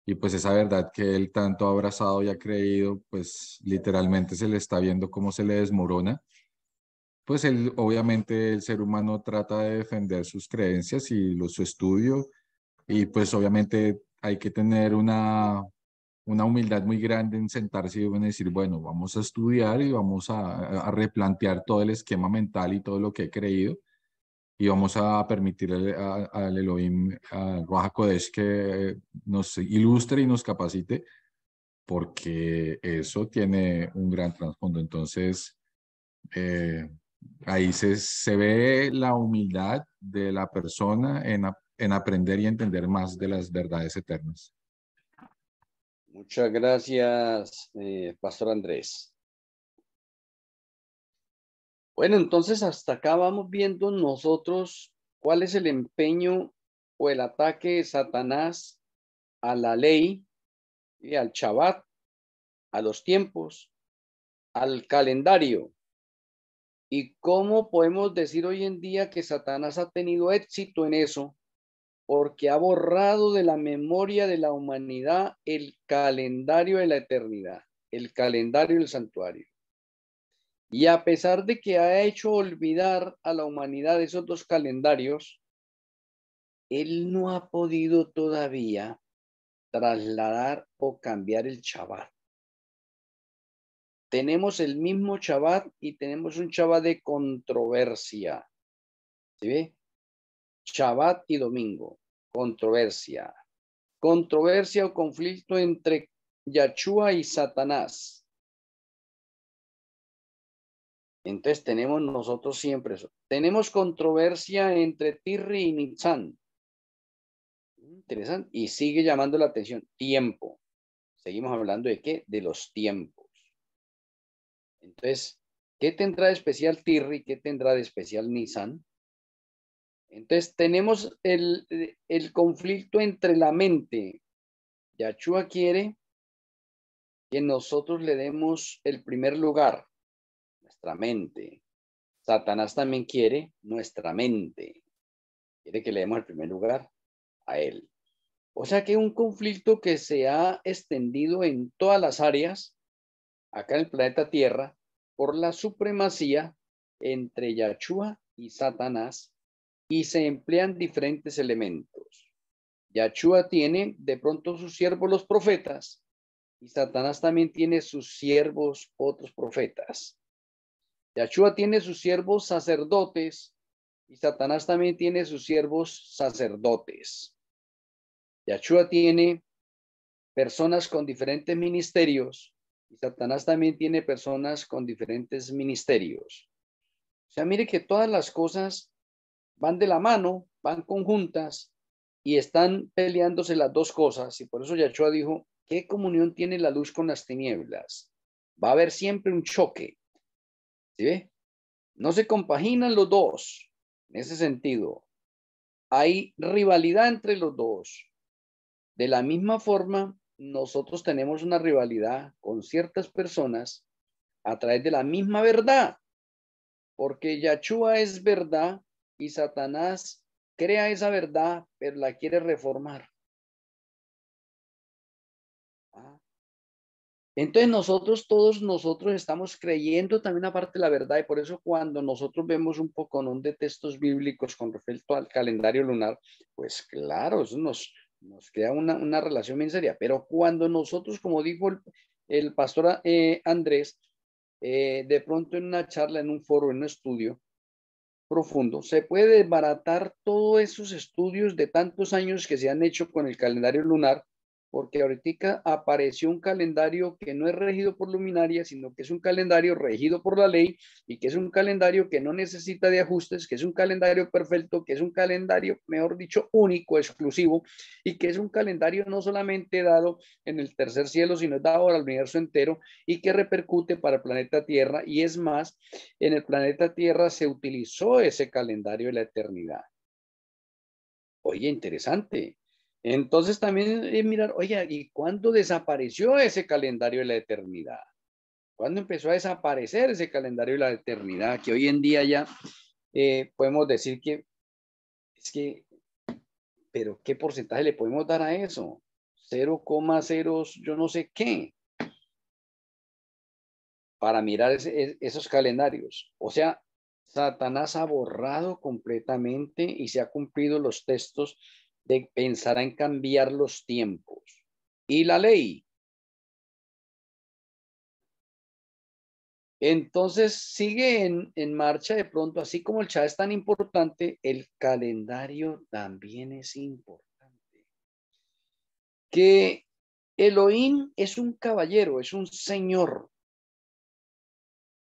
Y pues esa verdad que él tanto ha abrazado y ha creído, pues literalmente se le está viendo cómo se le desmorona. Pues él, obviamente el ser humano trata de defender sus creencias y su estudio y pues obviamente hay que tener una humildad muy grande en sentarse y decir, bueno, vamos a estudiar y vamos a replantear todo el esquema mental y todo lo que he creído y vamos a permitirle al Elohim, al Ruach HaKodesh, que nos ilustre y nos capacite, porque eso tiene un gran trasfondo. Entonces, ahí se ve la humildad de la persona en aprender y entender más de las verdades eternas. Muchas gracias, Pastor Andrés. Bueno, entonces hasta acá vamos viendo nosotros cuál es el empeño o el ataque de Satanás a la ley y al Shabbat, a los tiempos, al calendario. Y cómo podemos decir hoy en día que Satanás ha tenido éxito en eso, porque ha borrado de la memoria de la humanidad el calendario de la eternidad, el calendario del santuario. Y a pesar de que ha hecho olvidar a la humanidad esos dos calendarios, él no ha podido todavía trasladar o cambiar el Shabbat. Tenemos el mismo Shabbat y tenemos un Shabbat de controversia. ¿Sí ve? Shabbat y domingo, controversia. Controversia o conflicto entre Yahshua y Satanás. Entonces tenemos nosotros siempre eso. Tenemos controversia entre Tirri y Nitzan. Interesante. Y sigue llamando la atención. Tiempo. Seguimos hablando de qué? De los tiempos. Entonces, ¿qué tendrá de especial Tirri? ¿Qué tendrá de especial Nisan? Entonces, tenemos el conflicto entre la mente. Yahshua quiere que nosotros le demos el primer lugar, nuestra mente. Satanás también quiere nuestra mente. Quiere que le demos el primer lugar a él. O sea que un conflicto que se ha extendido en todas las áreas, acá en el planeta Tierra, por la supremacía entre Yahshua y Satanás, y se emplean diferentes elementos. Yahshua tiene de pronto sus siervos los profetas, y Satanás también tiene sus siervos otros profetas. Yahshua tiene sus siervos sacerdotes, y Satanás también tiene sus siervos sacerdotes. Yahshua tiene personas con diferentes ministerios y Satanás también tiene personas con diferentes ministerios. O sea, mire que todas las cosas van de la mano, van conjuntas y están peleándose las dos cosas. Y por eso Yahshua dijo, ¿qué comunión tiene la luz con las tinieblas? Va a haber siempre un choque. ¿Sí ve? No se compaginan los dos. En ese sentido, hay rivalidad entre los dos. De la misma forma, nosotros tenemos una rivalidad con ciertas personas a través de la misma verdad, porque Yahshua es verdad y Satanás crea esa verdad, pero la quiere reformar. Entonces todos nosotros estamos creyendo también aparte de la verdad, y por eso cuando nosotros vemos un poco de textos bíblicos con respecto al calendario lunar, pues claro, eso nos crea una relación bien seria. Pero cuando nosotros, como dijo el pastor Andrés, de pronto en una charla, en un foro, en un estudio profundo, se puede desbaratar todos esos estudios de tantos años que se han hecho con el calendario lunar, porque ahorita apareció un calendario que no es regido por luminaria, sino que es un calendario regido por la ley, y que es un calendario que no necesita de ajustes, que es un calendario perfecto, que es un calendario, mejor dicho, único, exclusivo, y que es un calendario no solamente dado en el tercer cielo, sino dado al universo entero, y que repercute para el planeta Tierra. Y es más, en el planeta Tierra se utilizó ese calendario de la eternidad. Oye, interesante. Entonces también mirar, oye, ¿y cuándo desapareció ese calendario de la eternidad? ¿Cuándo empezó a desaparecer ese calendario de la eternidad? Que hoy en día ya podemos decir que es que, pero ¿qué porcentaje le podemos dar a eso? 0,0 yo no sé qué, para mirar esos calendarios. O sea, Satanás ha borrado completamente y se ha cumplido los textos de pensar en cambiar los tiempos y la ley. Entonces sigue en marcha de pronto, así como el Shah es tan importante, el calendario también es importante. Que Elohim es un caballero, es un señor.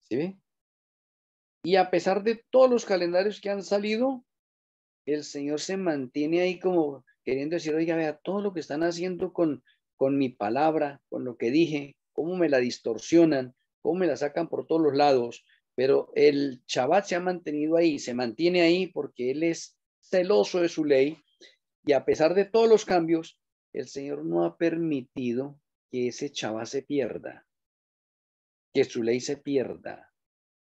¿Sí ve? Y a pesar de todos los calendarios que han salido, el Señor se mantiene ahí como queriendo decir, oiga, vea, todo lo que están haciendo con mi palabra, con lo que dije, cómo me la distorsionan, cómo me la sacan por todos los lados, pero el Shabbat se ha mantenido ahí, se mantiene ahí porque Él es celoso de su ley, y a pesar de todos los cambios, el Señor no ha permitido que ese Shabbat se pierda, que su ley se pierda.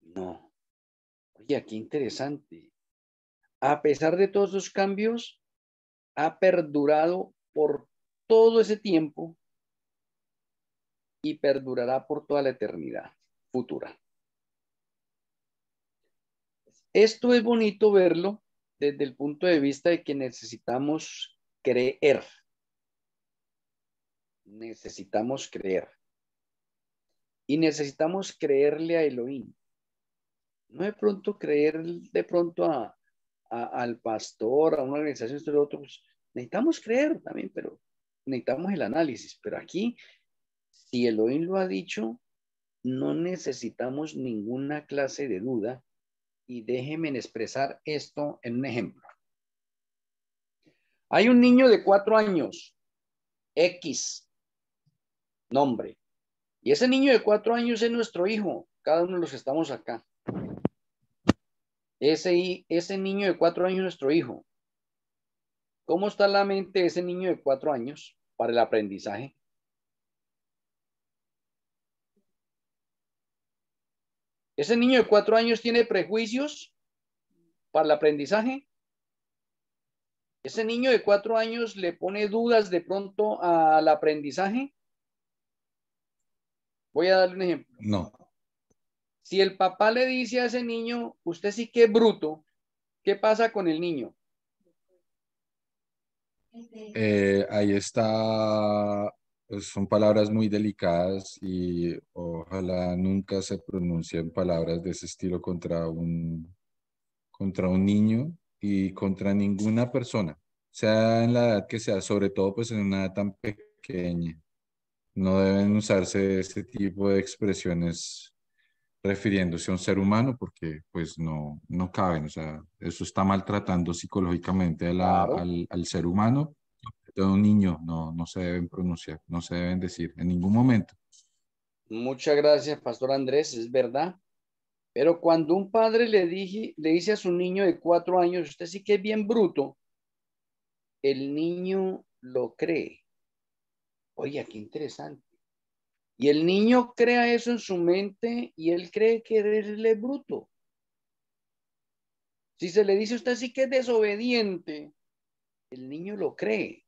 No. Oye, qué interesante. A pesar de todos esos cambios, ha perdurado por todo ese tiempo y perdurará por toda la eternidad futura. Esto es bonito verlo desde el punto de vista de que necesitamos creer. Necesitamos creer. Y necesitamos creerle a Elohim. No de pronto creer de pronto al pastor, a una organización, esto y lo otro. Pues, necesitamos creer también, pero necesitamos el análisis. Pero aquí, si Elohim lo ha dicho, no necesitamos ninguna clase de duda, y déjenme expresar esto en un ejemplo. Hay un niño de 4 años, X nombre, y ese niño de 4 años es nuestro hijo, cada uno de los que estamos acá. Ese niño de 4 años es nuestro hijo. ¿Cómo está la mente de ese niño de 4 años para el aprendizaje? ¿Ese niño de 4 años tiene prejuicios para el aprendizaje? ¿Ese niño de 4 años le pone dudas de pronto al aprendizaje? Voy a darle un ejemplo. No. Si el papá le dice a ese niño, usted sí que es bruto, ¿qué pasa con el niño? Ahí está, pues, son palabras muy delicadas y ojalá nunca se pronuncien palabras de ese estilo contra un niño y contra ninguna persona, sea en la edad que sea, sobre todo pues en una edad tan pequeña. No deben usarse este tipo de expresiones refiriéndose a un ser humano porque pues no caben, o sea, eso está maltratando psicológicamente Claro. al ser humano. De un niño no se deben pronunciar, no se deben decir en ningún momento. Muchas gracias, Pastor Andrés, es verdad. Pero cuando un padre le dice a su niño de 4 años, usted sí que es bien bruto, el niño lo cree. Oye, qué interesante. Y el niño crea eso en su mente y él cree que él es bruto. Si se le dice a usted sí que es desobediente, el niño lo cree.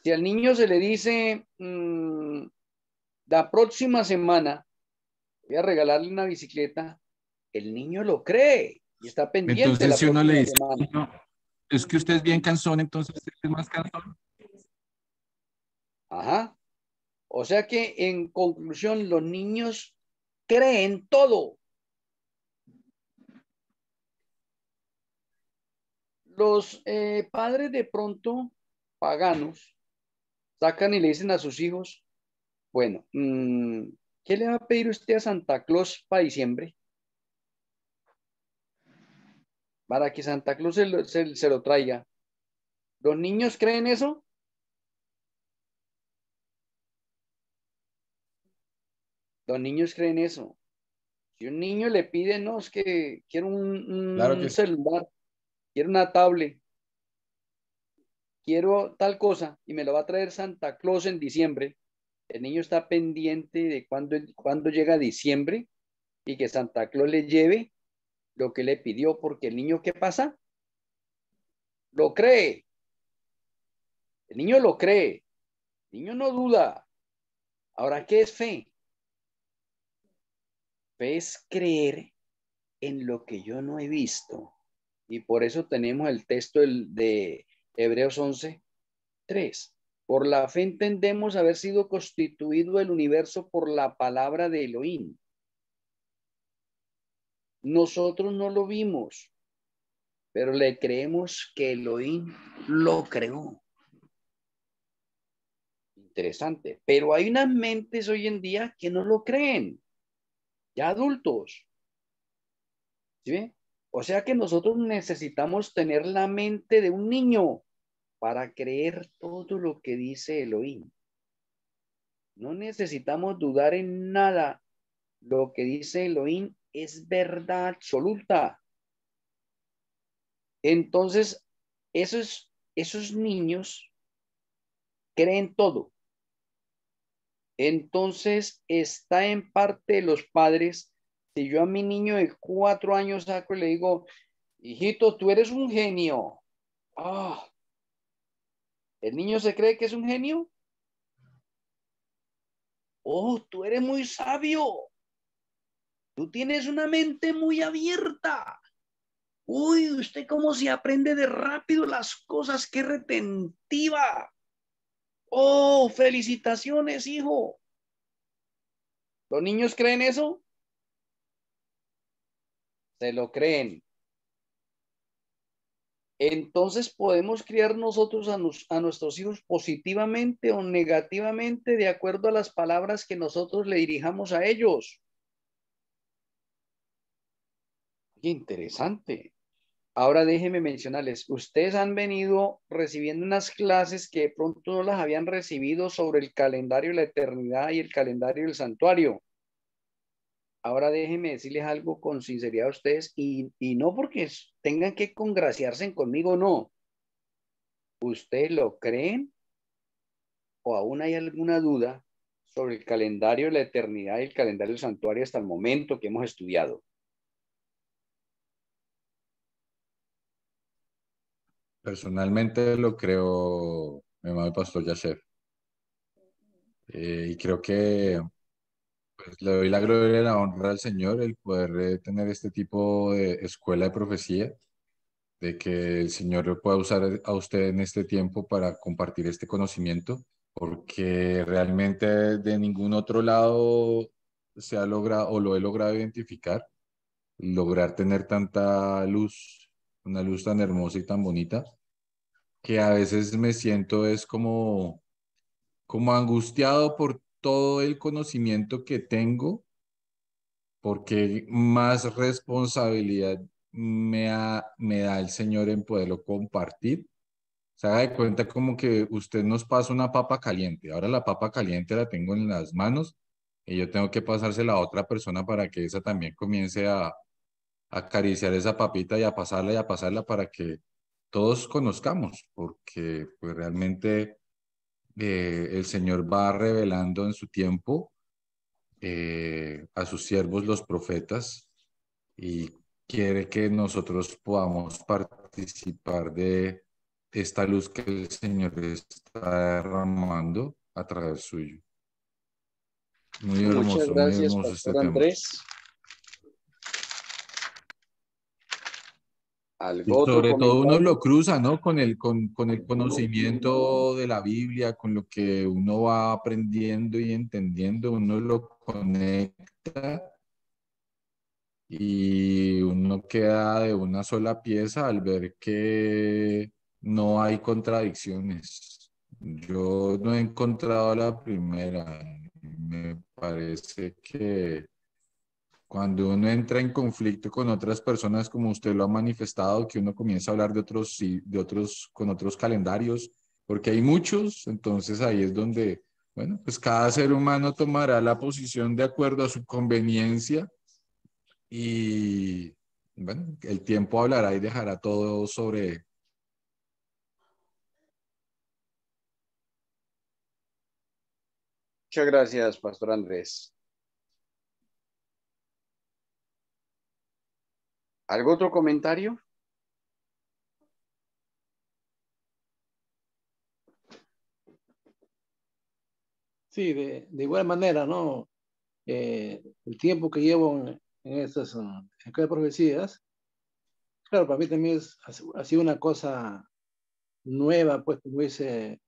Si al niño se le dice, la próxima semana voy a regalarle una bicicleta, el niño lo cree y está pendiente Entonces, la si uno le próxima dice, semana. no, es que usted es bien cansón, entonces usted es más cansón. Ajá. O sea que en conclusión, los niños creen todo. Los padres de pronto, paganos, sacan y le dicen a sus hijos, bueno, ¿qué le va a pedir usted a Santa Claus para diciembre? Para que Santa Claus se lo traiga. ¿Los niños creen eso? Los niños creen eso. Si un niño le pide, no, es que quiero Claro un que sí. celular, quiero una tablet, quiero tal cosa y me lo va a traer Santa Claus en diciembre, el niño está pendiente de cuándo llega diciembre y que Santa Claus le lleve lo que le pidió, porque el niño, ¿qué pasa? Lo cree. El niño lo cree. El niño no duda. Ahora, ¿qué es fe? Fe es creer en lo que yo no he visto. Y por eso tenemos el texto de Hebreos 11:3. Por la fe entendemos haber sido constituido el universo por la palabra de Elohim. Nosotros no lo vimos, pero le creemos que Elohim lo creó. Interesante. Pero hay unas mentes hoy en día que no lo creen, ya adultos. ¿Sí? O sea que nosotros necesitamos tener la mente de un niño para creer todo lo que dice Elohim. No necesitamos dudar en nada. Lo que dice Elohim es verdad absoluta. Entonces, esos niños creen todo. Entonces, está en parte de los padres. Si yo a mi niño de 4 años saco y le digo, hijito, tú eres un genio. Ah, ¿el niño se cree que es un genio? Oh, tú eres muy sabio. Tú tienes una mente muy abierta. Uy, usted cómo se aprende de rápido las cosas, qué retentiva. Oh, felicitaciones, hijo. ¿Los niños creen eso? Se lo creen. Entonces podemos criar nosotros a nuestros hijos positivamente o negativamente de acuerdo a las palabras que nosotros le dirijamos a ellos. Qué interesante. Ahora déjenme mencionarles, ustedes han venido recibiendo unas clases que de pronto no las habían recibido sobre el calendario de la eternidad y el calendario del santuario. Ahora déjenme decirles algo con sinceridad a ustedes y no porque tengan que congraciarse conmigo, no. ¿Ustedes lo creen o aún hay alguna duda sobre el calendario de la eternidad y el calendario del santuario hasta el momento que hemos estudiado? Personalmente lo creo, mi amado pastor Yasef. Y creo que pues, le doy la gloria y la honra al Señor el poder tener este tipo de escuela de profecía, de que el Señor lo pueda usar a usted en este tiempo para compartir este conocimiento, porque realmente de ningún otro lado se ha logrado o lo he logrado identificar, lograr tener tanta luz, una luz tan hermosa y tan bonita, que a veces me siento es como angustiado por todo el conocimiento que tengo, porque más responsabilidad me da el Señor en poderlo compartir. Se haga de cuenta como que usted nos pasa una papa caliente. Ahora la papa caliente la tengo en las manos y yo tengo que pasársela a otra persona para que esa también comience a acariciar esa papita y a pasarla para que todos conozcamos, porque pues realmente el Señor va revelando en su tiempo a sus siervos los profetas y quiere que nosotros podamos participar de esta luz que el Señor está derramando a través suyo. Muchas muy gracias, hermoso este Pastor tema. Andrés. Y ¿Algún otro sobre todo uno comentario? lo cruza, ¿no? Con el conocimiento de la Biblia, con lo que uno va aprendiendo y entendiendo, uno lo conecta y uno queda de una sola pieza al ver que no hay contradicciones. Yo no he encontrado la primera. Me parece que cuando uno entra en conflicto con otras personas, como usted lo ha manifestado, que uno comienza a hablar de otros, con otros calendarios, porque hay muchos, entonces ahí es donde, bueno, pues cada ser humano tomará la posición de acuerdo a su conveniencia y, bueno, el tiempo hablará y dejará todo sobre. Muchas gracias, Pastor Andrés. ¿Algún otro comentario? Sí, de igual manera, ¿no? El tiempo que llevo en estas profecías, claro, para mí también ha sido una cosa nueva, pues, como dice,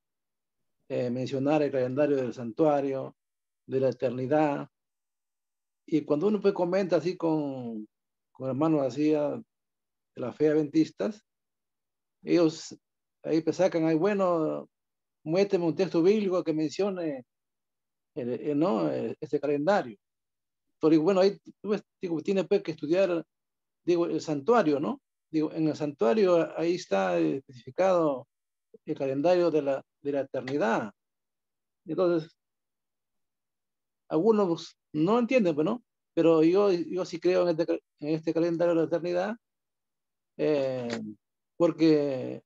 mencionar el calendario del santuario, de la eternidad. Y cuando uno pues comenta así con hermanos así de la fe adventistas, ellos ahí pues sacan, ahí, bueno, muéstrame un texto bíblico que mencione ¿no? Este calendario. Entonces digo, bueno, ahí pues, digo, tiene pues que estudiar, digo, el santuario, ¿no? Digo, en el santuario ahí está especificado el calendario de la eternidad. Entonces, algunos no entienden, pues, ¿no? Pero yo sí creo en este calendario de la eternidad, eh, porque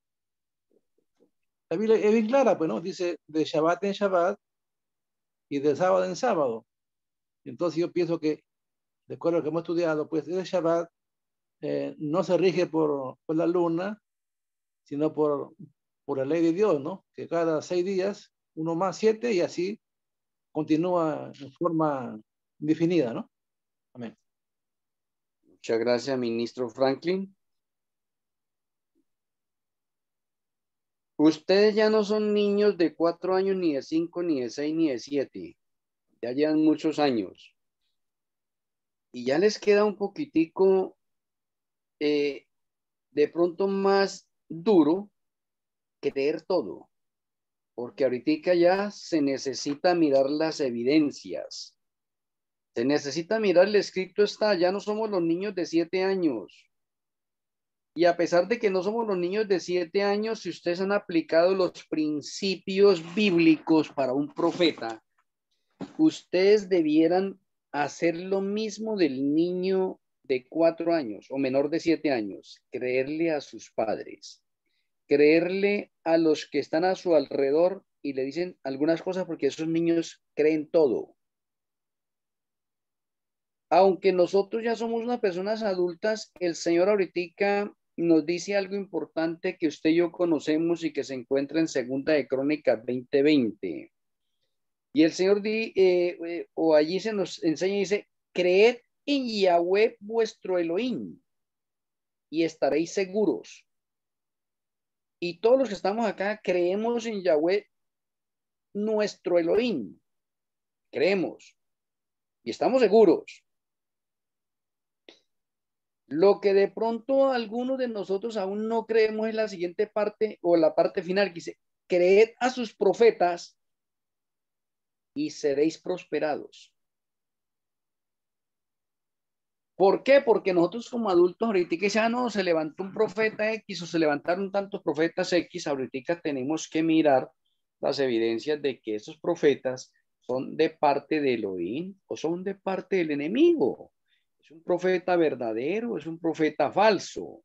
la Biblia es bien clara, pues, ¿no? Dice de Shabbat en Shabbat y de sábado en sábado. Entonces yo pienso que, de acuerdo a lo que hemos estudiado, pues el Shabbat no se rige por la luna, sino por la ley de Dios, ¿no? Que cada 6 días, uno más 7, y así continúa en forma indefinida, ¿no? Amén. Muchas gracias, ministro Franklin. Ustedes ya no son niños de 4 años, ni de 5, ni de 6, ni de 7. Ya llevan muchos años. Y ya les queda un poquitico, de pronto más duro creer todo. Porque ahorita ya se necesita mirar las evidencias. Se necesita mirar el escrito está. Ya no somos los niños de 7 años. Y a pesar de que no somos los niños de 7 años, si ustedes han aplicado los principios bíblicos para un profeta, ustedes debieran hacer lo mismo del niño de 4 años o menor de 7 años, creerle a sus padres, creerle a los que están a su alrededor y le dicen algunas cosas porque esos niños creen todo. Aunque nosotros ya somos unas personas adultas, el Señor ahorita nos dice algo importante que usted y yo conocemos y que se encuentra en Segunda de Crónicas 20:20. Y el Señor o allí se nos enseña y dice, creed en Yahweh vuestro Elohim y estaréis seguros. Y todos los que estamos acá creemos en Yahweh nuestro Elohim. Creemos y estamos seguros. Lo que de pronto algunos de nosotros aún no creemos en la siguiente parte o la parte final que dice, creed a sus profetas y seréis prosperados. ¿Por qué? Porque nosotros como adultos ahorita que ya no se levantó un profeta X o se levantaron tantos profetas X, ahorita tenemos que mirar las evidencias de que esos profetas son de parte de Elohim o son de parte del enemigo. ¿Es un profeta verdadero? ¿Es un profeta falso?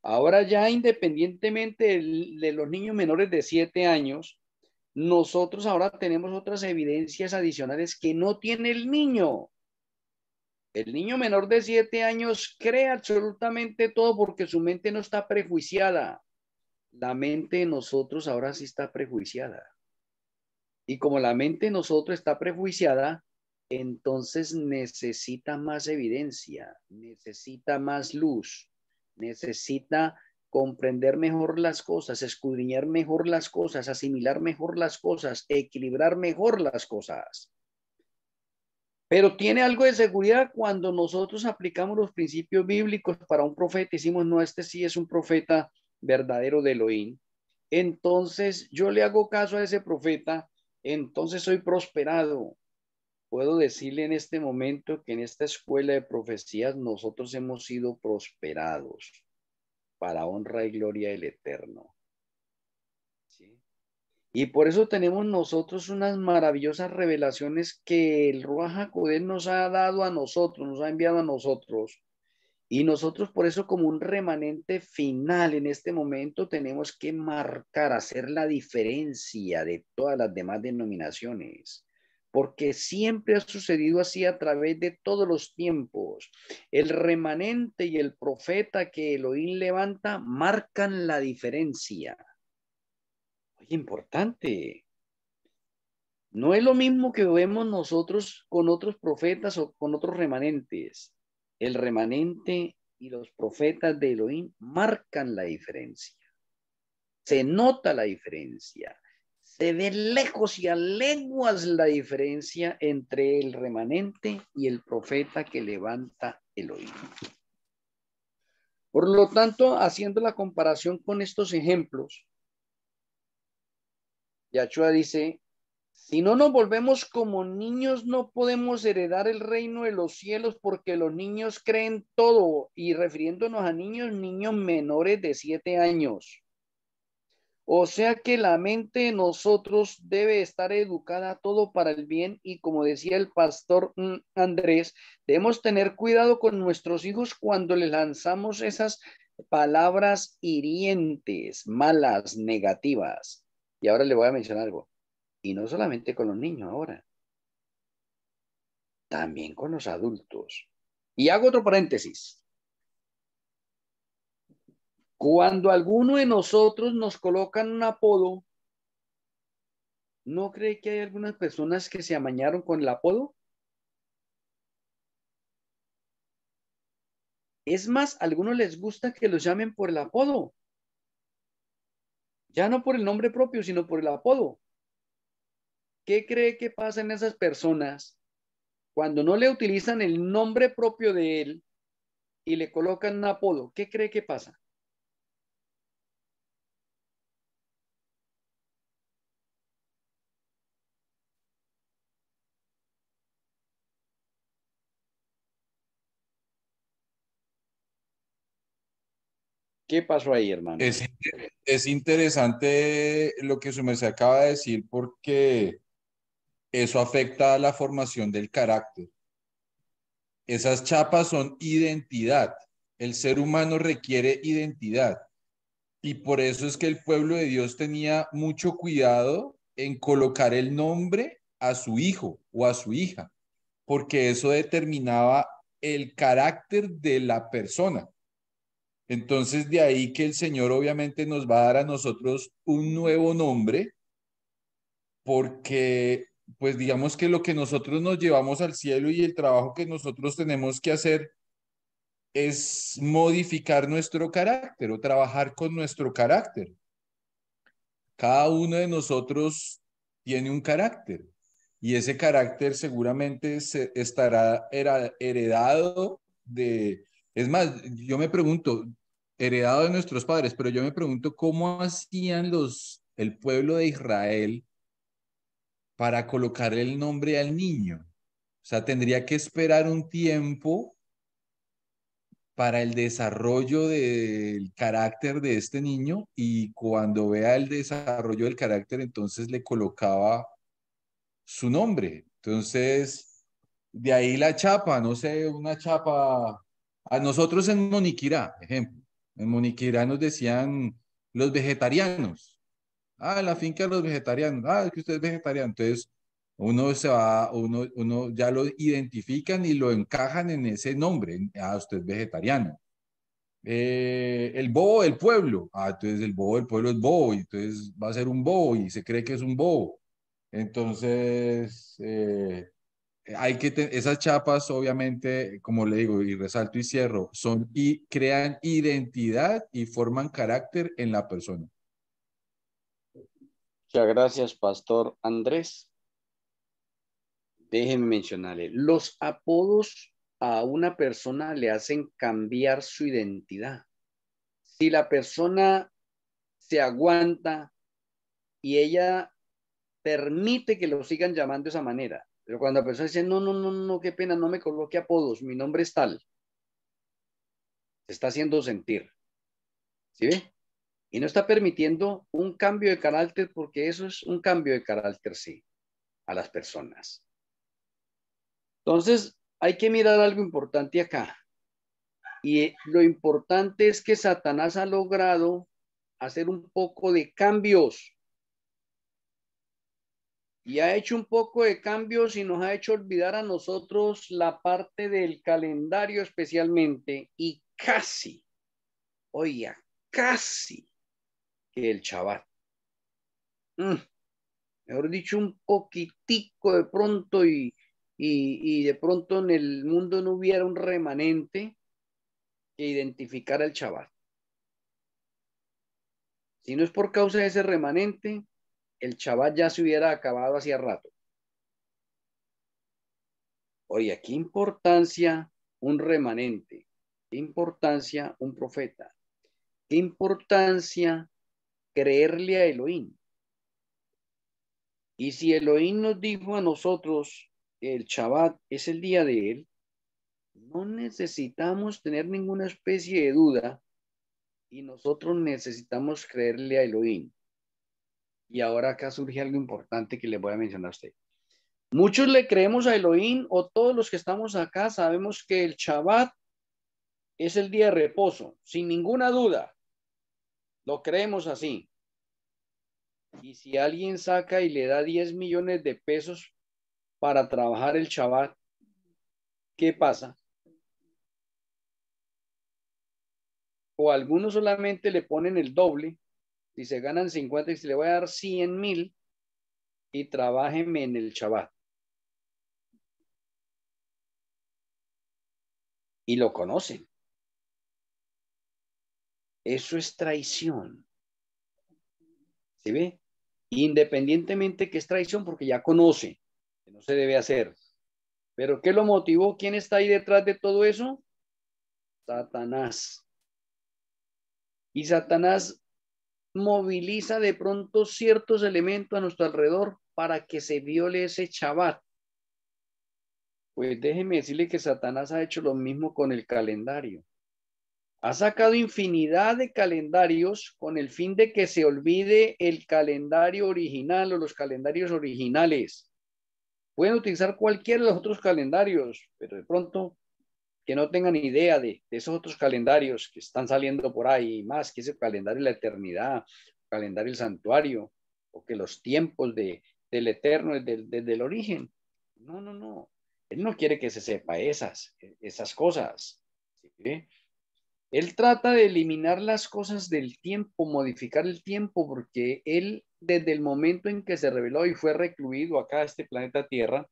Ahora ya independientemente de los niños menores de 7 años, nosotros ahora tenemos otras evidencias adicionales que no tiene el niño. El niño menor de 7 años cree absolutamente todo porque su mente no está prejuiciada. La mente de nosotros ahora sí está prejuiciada. Y como la mente de nosotros está prejuiciada, entonces necesita más evidencia, necesita más luz, necesita comprender mejor las cosas, escudriñar mejor las cosas, asimilar mejor las cosas, equilibrar mejor las cosas. Pero tiene algo de seguridad cuando nosotros aplicamos los principios bíblicos para un profeta y decimos, no, este sí es un profeta verdadero de Elohim. Entonces yo le hago caso a ese profeta, entonces soy prosperado. Puedo decirle en este momento que en esta escuela de profecías nosotros hemos sido prosperados para honra y gloria del Eterno. ¿Sí? Y por eso tenemos nosotros unas maravillosas revelaciones que el Ruach HaKodesh nos ha dado a nosotros, nos ha enviado a nosotros. Y nosotros por eso como un remanente final en este momento tenemos que marcar, hacer la diferencia de todas las demás denominaciones. Porque siempre ha sucedido así a través de todos los tiempos. El remanente y el profeta que Elohim levanta marcan la diferencia. Oye, importante. No es lo mismo que vemos nosotros con otros profetas o con otros remanentes. El remanente y los profetas de Elohim marcan la diferencia. Se nota la diferencia. Se ve lejos y a leguas la diferencia entre el remanente y el profeta que levanta Elohim. Por lo tanto, haciendo la comparación con estos ejemplos, Yahshua dice, si no nos volvemos como niños, no podemos heredar el reino de los cielos porque los niños creen todo. Y refiriéndonos a niños, niños menores de 7 años. O sea que la mente de nosotros debe estar educada a todo para el bien. Y como decía el pastor Andrés, debemos tener cuidado con nuestros hijos cuando les lanzamos esas palabras hirientes, malas, negativas. Y ahora le voy a mencionar algo. Y no solamente con los niños ahora, también con los adultos. Y hago otro paréntesis. Cuando alguno de nosotros nos colocan un apodo, ¿no cree que hay algunas personas que se amañaron con el apodo? Es más, a algunos les gusta que los llamen por el apodo. Ya no por el nombre propio, sino por el apodo. ¿Qué cree que pasa en esas personas cuando no le utilizan el nombre propio de él y le colocan un apodo? ¿Qué cree que pasa? ¿Qué pasó ahí, hermano? Es interesante lo que su merced acaba de decir porque eso afecta a la formación del carácter. Esas chapas son identidad. El ser humano requiere identidad. Y por eso es que el pueblo de Dios tenía mucho cuidado en colocar el nombre a su hijo o a su hija, porque eso determinaba el carácter de la persona. Entonces, de ahí que el Señor obviamente nos va a dar a nosotros un nuevo nombre, porque pues digamos que lo que nosotros nos llevamos al cielo y el trabajo que nosotros tenemos que hacer es modificar nuestro carácter o trabajar con nuestro carácter. Cada uno de nosotros tiene un carácter y ese carácter seguramente estará heredado de, es más, yo me pregunto, heredado de nuestros padres, pero yo me pregunto cómo hacían el pueblo de Israel para colocar el nombre al niño. O sea, tendría que esperar un tiempo para el desarrollo del carácter de este niño y cuando vea el desarrollo del carácter, entonces le colocaba su nombre. Entonces, de ahí la chapa, no sé, una chapa. A nosotros en Moniquirá, ejemplo, en Moniquirá nos decían los vegetarianos. Ah, la finca de los vegetarianos. Ah, es que usted es vegetariano. Entonces, uno ya lo identifican y lo encajan en ese nombre. Ah, usted es vegetariano. El bobo del pueblo. Ah, entonces el bobo del pueblo es bobo y entonces va a ser un bobo y se cree que es un bobo. Entonces, esas chapas, obviamente, como le digo, y resalto y cierro, y crean identidad y forman carácter en la persona. Muchas gracias, Pastor Andrés. Déjenme mencionarle, los apodos a una persona le hacen cambiar su identidad. Si la persona se aguanta y ella permite que lo sigan llamando de esa manera, pero cuando la persona dice, no, no, no, no, qué pena, no me coloque apodos, mi nombre es tal, se está haciendo sentir, ¿sí ve? Y no está permitiendo un cambio de carácter porque eso es un cambio de carácter, sí, a las personas. Entonces, hay que mirar algo importante acá. Y lo importante es que Satanás ha logrado hacer un poco de cambios. Y ha hecho un poco de cambios y nos ha hecho olvidar a nosotros la parte del calendario especialmente y casi, oiga, casi que el Shabbat. Mejor dicho, un poquitico de pronto y de pronto en el mundo no hubiera un remanente que identificara el Shabbat. Si no es por causa de ese remanente, el Shabbat ya se hubiera acabado hacía rato. Oye, qué importancia un remanente, qué importancia un profeta, qué importancia creerle a Elohim. Y si Elohim nos dijo a nosotros que el Shabbat es el día de él, no necesitamos tener ninguna especie de duda y nosotros necesitamos creerle a Elohim. Y ahora acá surge algo importante que le voy a mencionar a usted. Muchos le creemos a Elohim o todos los que estamos acá sabemos que el Shabbat es el día de reposo, sin ninguna duda. Lo creemos así. Y si alguien saca y le da 10 millones de pesos para trabajar el Shabbat, ¿qué pasa? O algunos solamente le ponen el doble. Si se ganan 50 y se le voy a dar 100,000 y trabájenme en el Shabbat. Y lo conocen. Eso es traición. ¿Se ve? Independientemente que es traición porque ya conoce que no se debe hacer. ¿Pero qué lo motivó? ¿Quién está ahí detrás de todo eso? Satanás. Y Satanás moviliza de pronto ciertos elementos a nuestro alrededor para que se viole ese Shabbat. Pues déjeme decirle que Satanás ha hecho lo mismo con el calendario. Ha sacado infinidad de calendarios con el fin de que se olvide el calendario original o los calendarios originales. Pueden utilizar cualquiera de los otros calendarios, pero de pronto que no tengan idea de esos otros calendarios que están saliendo por ahí, más que ese calendario de la eternidad, calendario del santuario, o que los tiempos del eterno desde el origen. No, no, no. Él no quiere que se sepa esas cosas. ¿Sí? Él trata de eliminar las cosas del tiempo, modificar el tiempo, porque él, desde el momento en que se reveló y fue recluido acá a este planeta Tierra,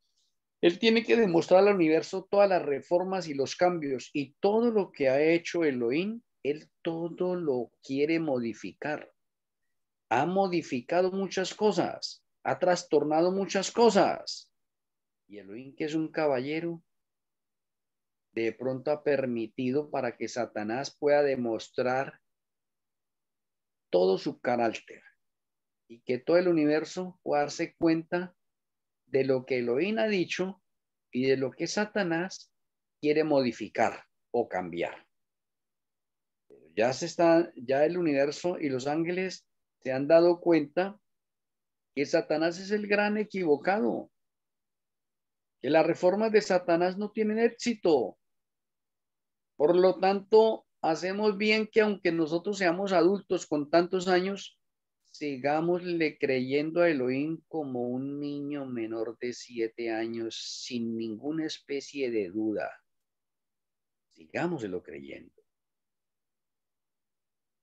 él tiene que demostrar al universo todas las reformas y los cambios, y todo lo que ha hecho Elohim, él todo lo quiere modificar. Ha modificado muchas cosas, ha trastornado muchas cosas. Y Elohim, que es un caballero, de pronto ha permitido para que Satanás pueda demostrar todo su carácter y que todo el universo pueda darse cuenta de lo que Elohim ha dicho y de lo que Satanás quiere modificar o cambiar. Ya el universo y los ángeles se han dado cuenta que Satanás es el gran equivocado, que las reformas de Satanás no tienen éxito. Por lo tanto, hacemos bien que aunque nosotros seamos adultos con tantos años, sigámosle creyendo a Elohim como un niño menor de 7 años sin ninguna especie de duda. Sigámoslo creyendo.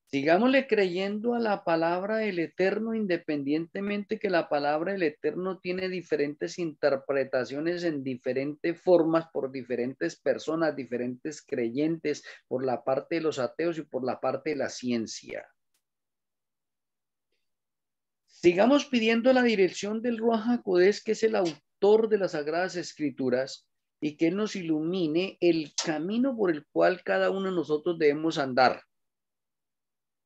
Sigámosle creyendo a la palabra del Eterno, independientemente que la palabra del Eterno tiene diferentes interpretaciones en diferentes formas por diferentes personas, diferentes creyentes, por la parte de los ateos y por la parte de la ciencia. Sigamos pidiendo la dirección del Ruach HaKodesh, que es el autor de las Sagradas Escrituras, y que Él nos ilumine el camino por el cual cada uno de nosotros debemos andar.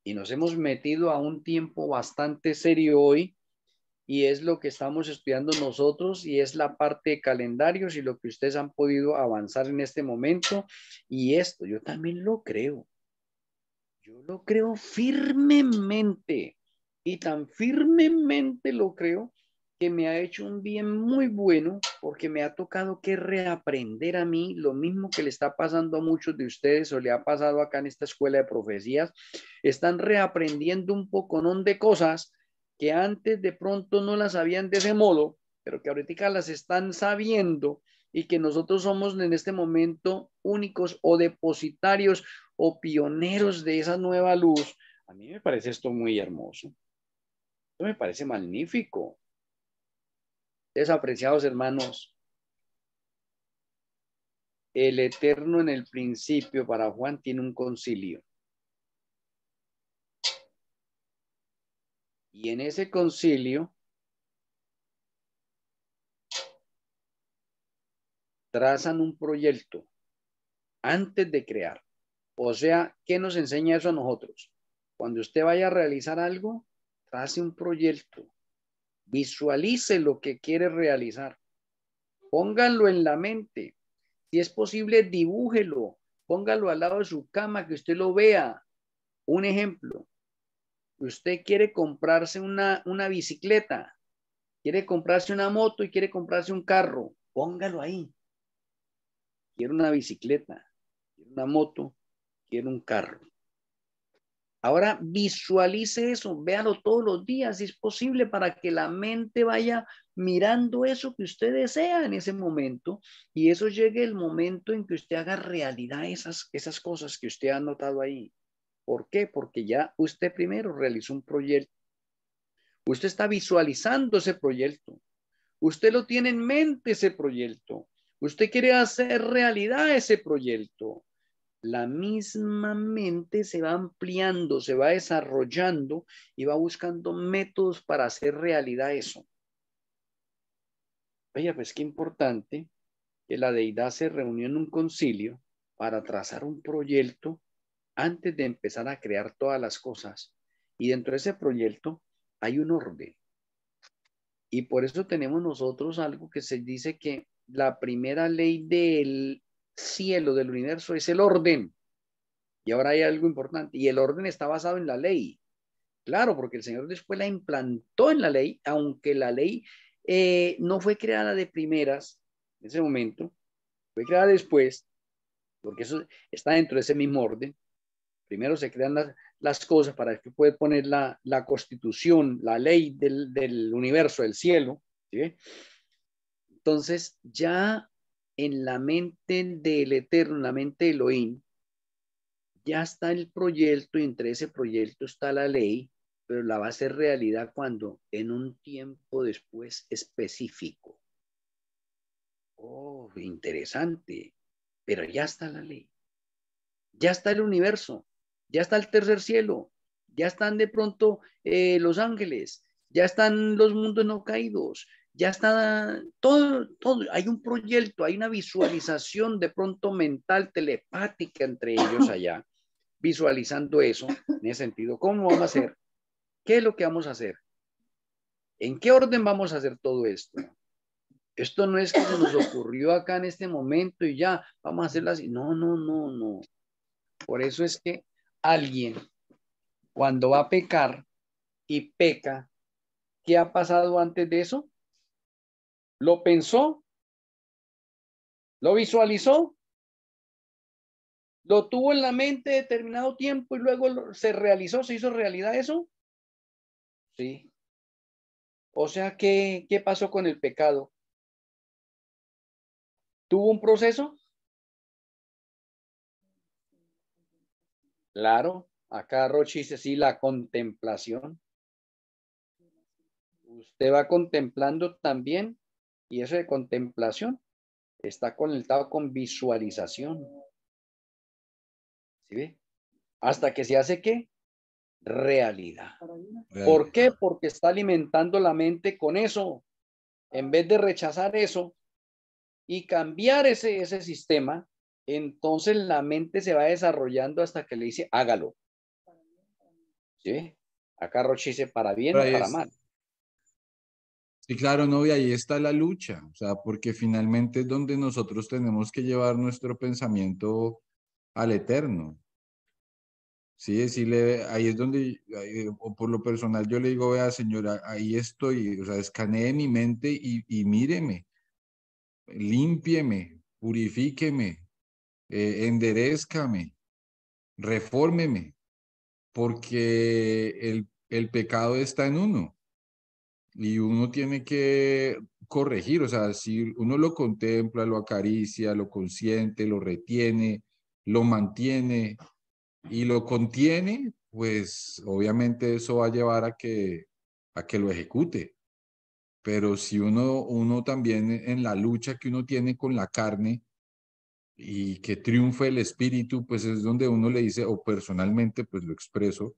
Y nos hemos metido a un tiempo bastante serio hoy, y es lo que estamos estudiando nosotros, y es la parte de calendarios y lo que ustedes han podido avanzar en este momento. Y esto yo también lo creo. Yo lo creo firmemente, y tan firmemente lo creo que me ha hecho un bien muy bueno, porque me ha tocado que reaprender a mí lo mismo que le está pasando a muchos de ustedes o le ha pasado acá en esta escuela de profecías. Están reaprendiendo un poconón de cosas que antes de pronto no las sabían de ese modo, pero que ahorita las están sabiendo, y que nosotros somos en este momento únicos o depositarios o pioneros de esa nueva luz. A mí me parece esto muy hermoso. Esto me parece magnífico. Apreciados hermanos, el Eterno en el principio para Juan tiene un concilio. Y en ese concilio trazan un proyecto antes de crear. O sea, ¿qué nos enseña eso a nosotros? Cuando usted vaya a realizar algo, trace un proyecto. Visualice lo que quiere realizar. Pónganlo en la mente. Si es posible, dibújelo. Póngalo al lado de su cama, que usted lo vea. Un ejemplo. Usted quiere comprarse una bicicleta, quiere comprarse una moto y quiere comprarse un carro. Póngalo ahí. Quiero una bicicleta, quiero una moto, quiero un carro. Ahora visualice eso, véalo todos los días si es posible, para que la mente vaya mirando eso que usted desea en ese momento, y eso llegue el momento en que usted haga realidad esas cosas que usted ha anotado ahí. ¿Por qué? Porque ya usted primero realizó un proyecto. Usted está visualizando ese proyecto. Usted lo tiene en mente ese proyecto. Usted quiere hacer realidad ese proyecto. La misma mente se va ampliando, se va desarrollando y va buscando métodos para hacer realidad eso. Oye, pues qué importante que la deidad se reunió en un concilio para trazar un proyecto antes de empezar a crear todas las cosas. Y dentro de ese proyecto hay un orden. Y por eso tenemos nosotros algo que se dice que la primera ley del cielo, del universo, es el orden. Y ahora hay algo importante, y el orden está basado en la ley. Claro, porque el Señor después la implantó en la ley, aunque la ley no fue creada de primeras, en ese momento, fue creada después, porque eso está dentro de ese mismo orden. Primero se crean las cosas para que pueda poner la constitución, la ley del universo, del cielo, ¿sí? Entonces, ya en la mente del Eterno, en la mente de Elohim, ya está el proyecto, y entre ese proyecto está la ley, pero la va a hacer realidad cuando, en un tiempo después específico. Oh, interesante. Pero ya está la ley. Ya está el universo. Ya está el tercer cielo. Ya están de pronto los ángeles. Ya están los mundos no caídos. Ya está todo. Hay un proyecto, hay una visualización de pronto mental, telepática entre ellos allá, visualizando eso en ese sentido. ¿Cómo vamos a hacer? ¿Qué es lo que vamos a hacer? ¿En qué orden vamos a hacer todo esto? Esto no es que se nos ocurrió acá en este momento y ya vamos a hacerlo así. No, no, no, no. Por eso es que alguien, cuando va a pecar y peca, ¿qué ha pasado antes de eso? ¿Lo pensó? ¿Lo visualizó? ¿Lo tuvo en la mente determinado tiempo y luego se realizó, se hizo realidad eso? ¿sí? O sea, ¿qué pasó con el pecado? ¿Tuvo un proceso? Claro, acá Rochi dice, sí, la contemplación. Usted va contemplando también, y eso de contemplación está conectado con visualización. ¿Sí ve? Hasta que se hace, ¿qué? Realidad. ¿Por qué? Porque está alimentando la mente con eso. En vez de rechazar eso y cambiar ese sistema, entonces la mente se va desarrollando hasta que le dice, hágalo. ¿Sí? Acá Rochi dice, para bien o para mal. Sí, claro, no, y ahí está la lucha, o sea, porque finalmente es donde nosotros tenemos que llevar nuestro pensamiento al eterno. Sí, decirle, ahí es donde, o por lo personal, yo le digo, vea, señora, ahí estoy, o sea, escanee mi mente y míreme, límpieme, purifíqueme, enderézcame, refórmeme, porque el pecado está en uno y uno tiene que corregir, o sea, si uno lo contempla, lo acaricia, lo consiente, lo retiene, lo mantiene y lo contiene, pues obviamente eso va a llevar a que lo ejecute. Pero si uno también en la lucha que uno tiene con la carne y que triunfe el espíritu, pues es donde uno le dice, o personalmente, pues lo expreso,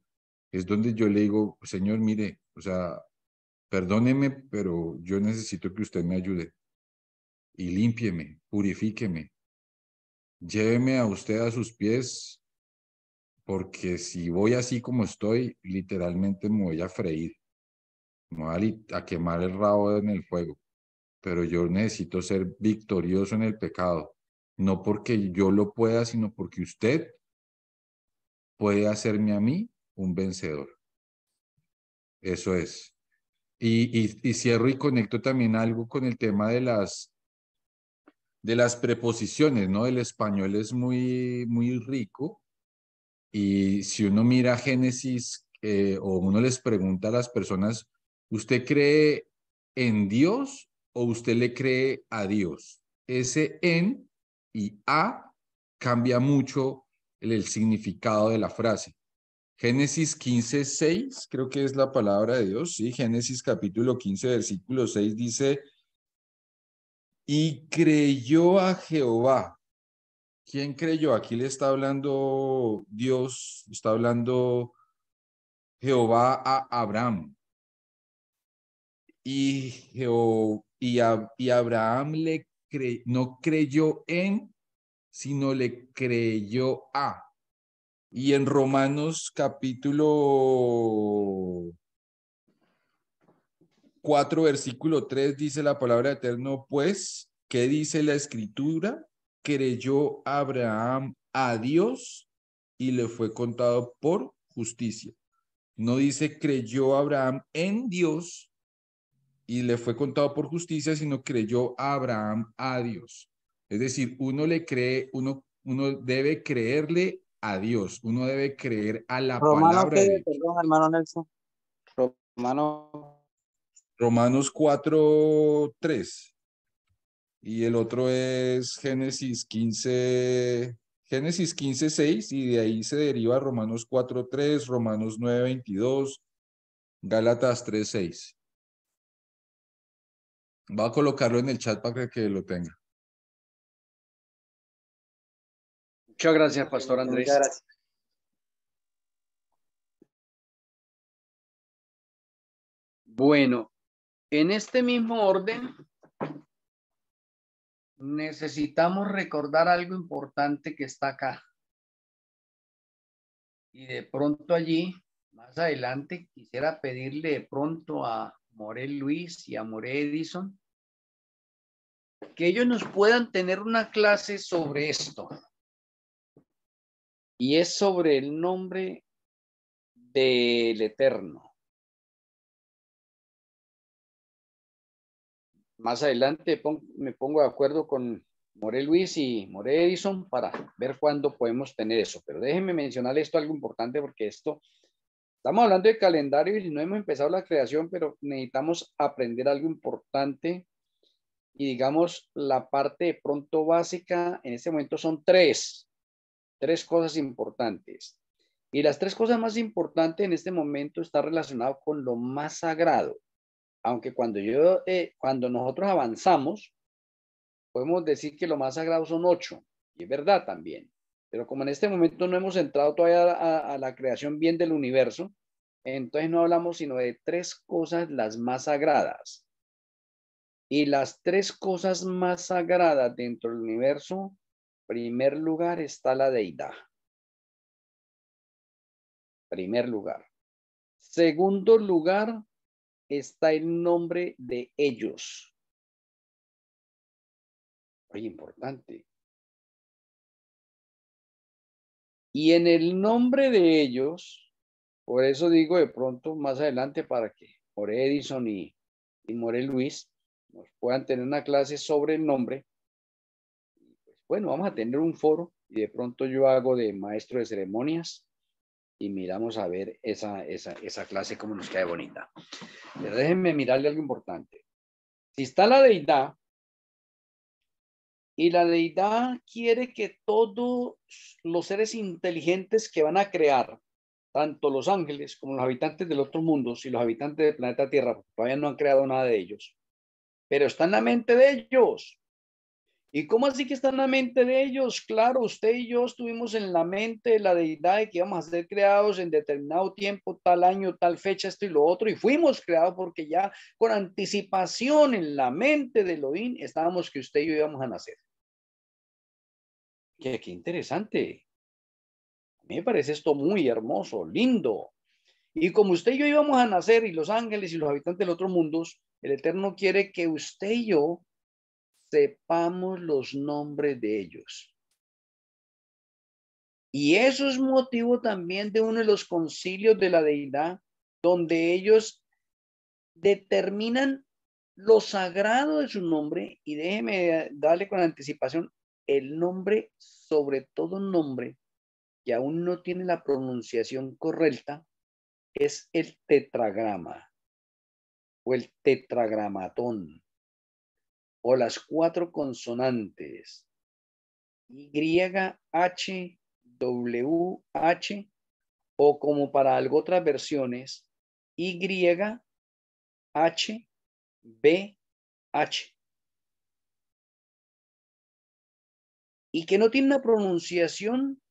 es donde yo le digo, Señor, mire, o sea, perdóneme, pero yo necesito que usted me ayude y límpieme, purifíqueme, lléveme a usted a sus pies, porque si voy así como estoy, literalmente me voy a freír, me voy a quemar el rabo en el fuego, pero yo necesito ser victorioso en el pecado, no porque yo lo pueda, sino porque usted puede hacerme a mí un vencedor. Eso es. Y cierro y conecto también algo con el tema de las preposiciones, ¿no? El español es muy, muy rico y si uno mira Génesis o uno les pregunta a las personas, ¿usted cree en Dios o usted le cree a Dios? Ese en y a cambia mucho el significado de la frase. Génesis 15:6, creo que es la palabra de Dios, ¿sí? Génesis capítulo 15, versículo 6 dice, y creyó a Jehová. ¿Quién creyó? Aquí le está hablando Dios, está hablando Jehová a Abraham. Y Abraham no creyó en, sino le creyó a. Y en Romanos capítulo 4, versículo 3 dice la palabra eterno, pues, ¿qué dice la escritura? Creyó Abraham a Dios y le fue contado por justicia. No dice creyó Abraham en Dios y le fue contado por justicia, sino creyó Abraham a Dios. Es decir, uno debe creerle a Dios, uno debe creer a la Romano, palabra ¿qué? de Dios. Perdón, hermano Nelson. Romano. Romanos 4:3. Y el otro es Génesis 15:6, y de ahí se deriva Romanos 4:3, Romanos 9:22, Gálatas 3:6. Voy a colocarlo en el chat para que lo tenga. Muchas gracias, Pastor Andrés. Muchas gracias. Bueno, en este mismo orden, necesitamos recordar algo importante que está acá. Y de pronto allí, más adelante, quisiera pedirle de pronto a Morel Luis y a More Edison que ellos nos puedan tener una clase sobre esto. Y es sobre el nombre del Eterno. Más adelante me pongo de acuerdo con More Luis y More Edison para ver cuándo podemos tener eso. Pero déjenme mencionar esto algo importante porque esto Estamos hablando de calendario y no hemos empezado la creación, pero necesitamos aprender algo importante. Y digamos, la parte de pronto básica en este momento son tres cosas importantes. Y las tres cosas más importantes en este momento están relacionadas con lo más sagrado. Aunque cuando nosotros avanzamos, podemos decir que lo más sagrado son 8, y es verdad también. Pero como en este momento no hemos entrado todavía a la creación bien del universo, entonces no hablamos sino de tres cosas las más sagradas. Y las tres cosas más sagradas dentro del universo, en primer lugar está la deidad. Primer lugar. Segundo lugar está el nombre de ellos. Muy importante. Y en el nombre de ellos, por eso digo de pronto más adelante para que More Edison y More Luis nos puedan tener una clase sobre el nombre. Pues, bueno, vamos a tener un foro y de pronto yo hago de maestro de ceremonias y miramos a ver esa clase cómo nos queda bonita. Pero déjenme mirarle algo importante. Si está la deidad, y la deidad quiere que todos los seres inteligentes que van a crear, tanto los ángeles como los habitantes del otro mundo y los habitantes del planeta Tierra, porque todavía no han creado nada de ellos, pero está en la mente de ellos. ¿Y cómo así que está en la mente de ellos? Claro, usted y yo estuvimos en la mente de la deidad de que íbamos a ser creados en determinado tiempo, tal año, tal fecha, esto y lo otro, y fuimos creados porque ya con anticipación en la mente de Elohim estábamos que usted y yo íbamos a nacer. Qué interesante. A mí me parece esto muy hermoso, lindo. Y como usted y yo íbamos a nacer y los ángeles y los habitantes del otro mundo, el Eterno quiere que usted y yo sepamos los nombres de ellos. Y eso es motivo también de uno de los concilios de la deidad, donde ellos determinan lo sagrado de su nombre. Y déjeme darle con anticipación el nombre, sobre todo nombre, que aún no tiene la pronunciación correcta, es el tetragrama o el tetragramatón o las 4 consonantes YHWH o como para algo otras versiones YHBH y que no tiene una pronunciación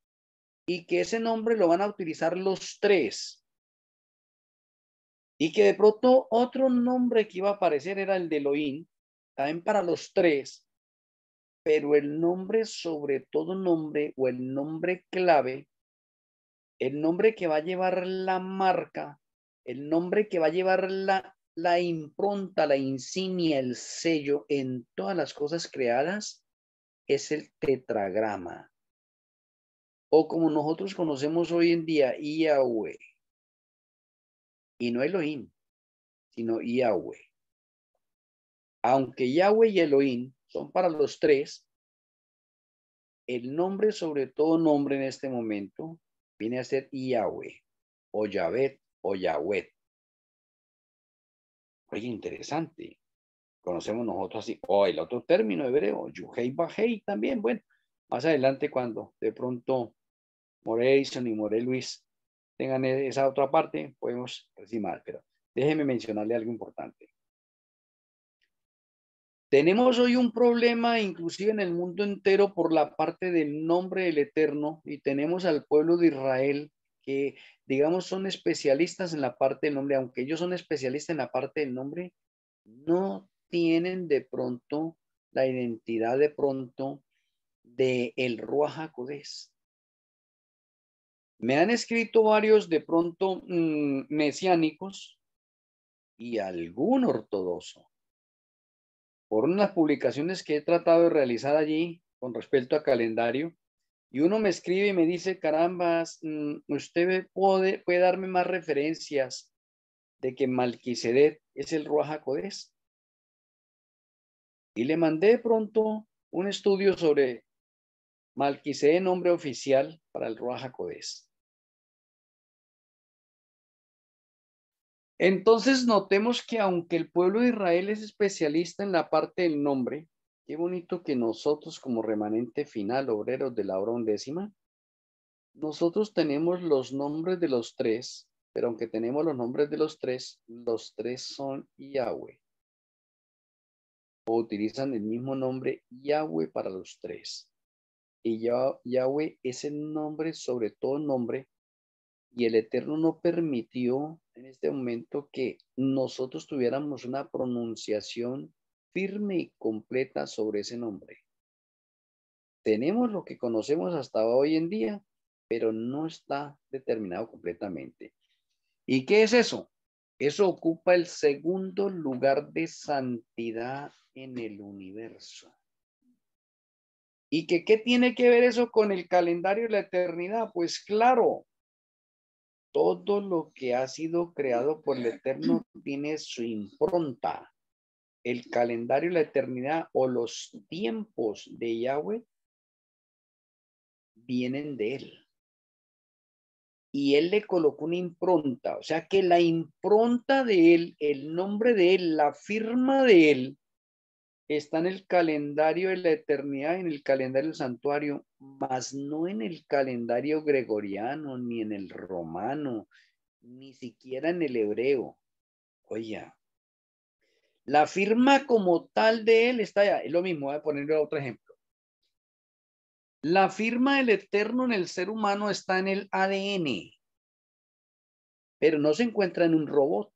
y que ese nombre lo van a utilizar los tres. Y que de pronto otro nombre que iba a aparecer era el de Elohim, también para los tres, pero el nombre sobre todo nombre o el nombre clave, el nombre que va a llevar la marca, el nombre que va a llevar la impronta, la insignia, el sello en todas las cosas creadas, es el tetragrama. O como nosotros conocemos hoy en día, Yahweh. Y no Elohim, sino Yahweh. Aunque Yahweh y Elohim son para los tres, el nombre, sobre todo nombre en este momento, viene a ser Yahweh, o Yahvet, o Yahweh. Oye, interesante. Conocemos nosotros así. O el otro término hebreo, Yuhei Bajei también. Bueno, más adelante cuando de pronto More Edison y More Luis tengan esa otra parte, podemos decir mal, pero déjeme mencionarle algo importante. Tenemos hoy un problema inclusive en el mundo entero por la parte del nombre del Eterno y tenemos al pueblo de Israel que, digamos, son especialistas en la parte del nombre, aunque ellos son especialistas en la parte del nombre, no tienen de pronto la identidad de pronto de el Ruach HaKodesh. Me han escrito varios de pronto mesiánicos y algún ortodoxo por unas publicaciones que he tratado de realizar allí con respecto a calendario, y uno me escribe y me dice, carambas, usted puede darme más referencias de que Malquisedec es el Ruach HaKodesh. Y le mandé de pronto un estudio sobre Malquisedec, nombre oficial para el Ruach HaKodesh. Entonces notemos que aunque el pueblo de Israel es especialista en la parte del nombre, qué bonito que nosotros como remanente final, obreros de la hora undécima, nosotros tenemos los nombres de los tres, pero aunque tenemos los nombres de los tres son Yahweh. O utilizan el mismo nombre Yahweh para los tres. Y Yahweh es el nombre sobre todo nombre, y el Eterno no permitió en este momento que nosotros tuviéramos una pronunciación firme y completa sobre ese nombre. Tenemos lo que conocemos hasta hoy en día, pero no está determinado completamente. ¿Y qué es eso? Eso ocupa el segundo lugar de santidad en el universo. ¿Y qué tiene que ver eso con el calendario de la eternidad? Pues claro, todo lo que ha sido creado por el Eterno tiene su impronta. El calendario de la eternidad o los tiempos de Yahweh vienen de él. Y él le colocó una impronta, o sea que la impronta de él, el nombre de él, la firma de él, está en el calendario de la eternidad, en el calendario del santuario, mas no en el calendario gregoriano, ni en el romano, ni siquiera en el hebreo. Oye, la firma como tal de él está allá. Es lo mismo, voy a ponerle otro ejemplo. La firma del Eterno en el ser humano está en el ADN, pero no se encuentra en un robot.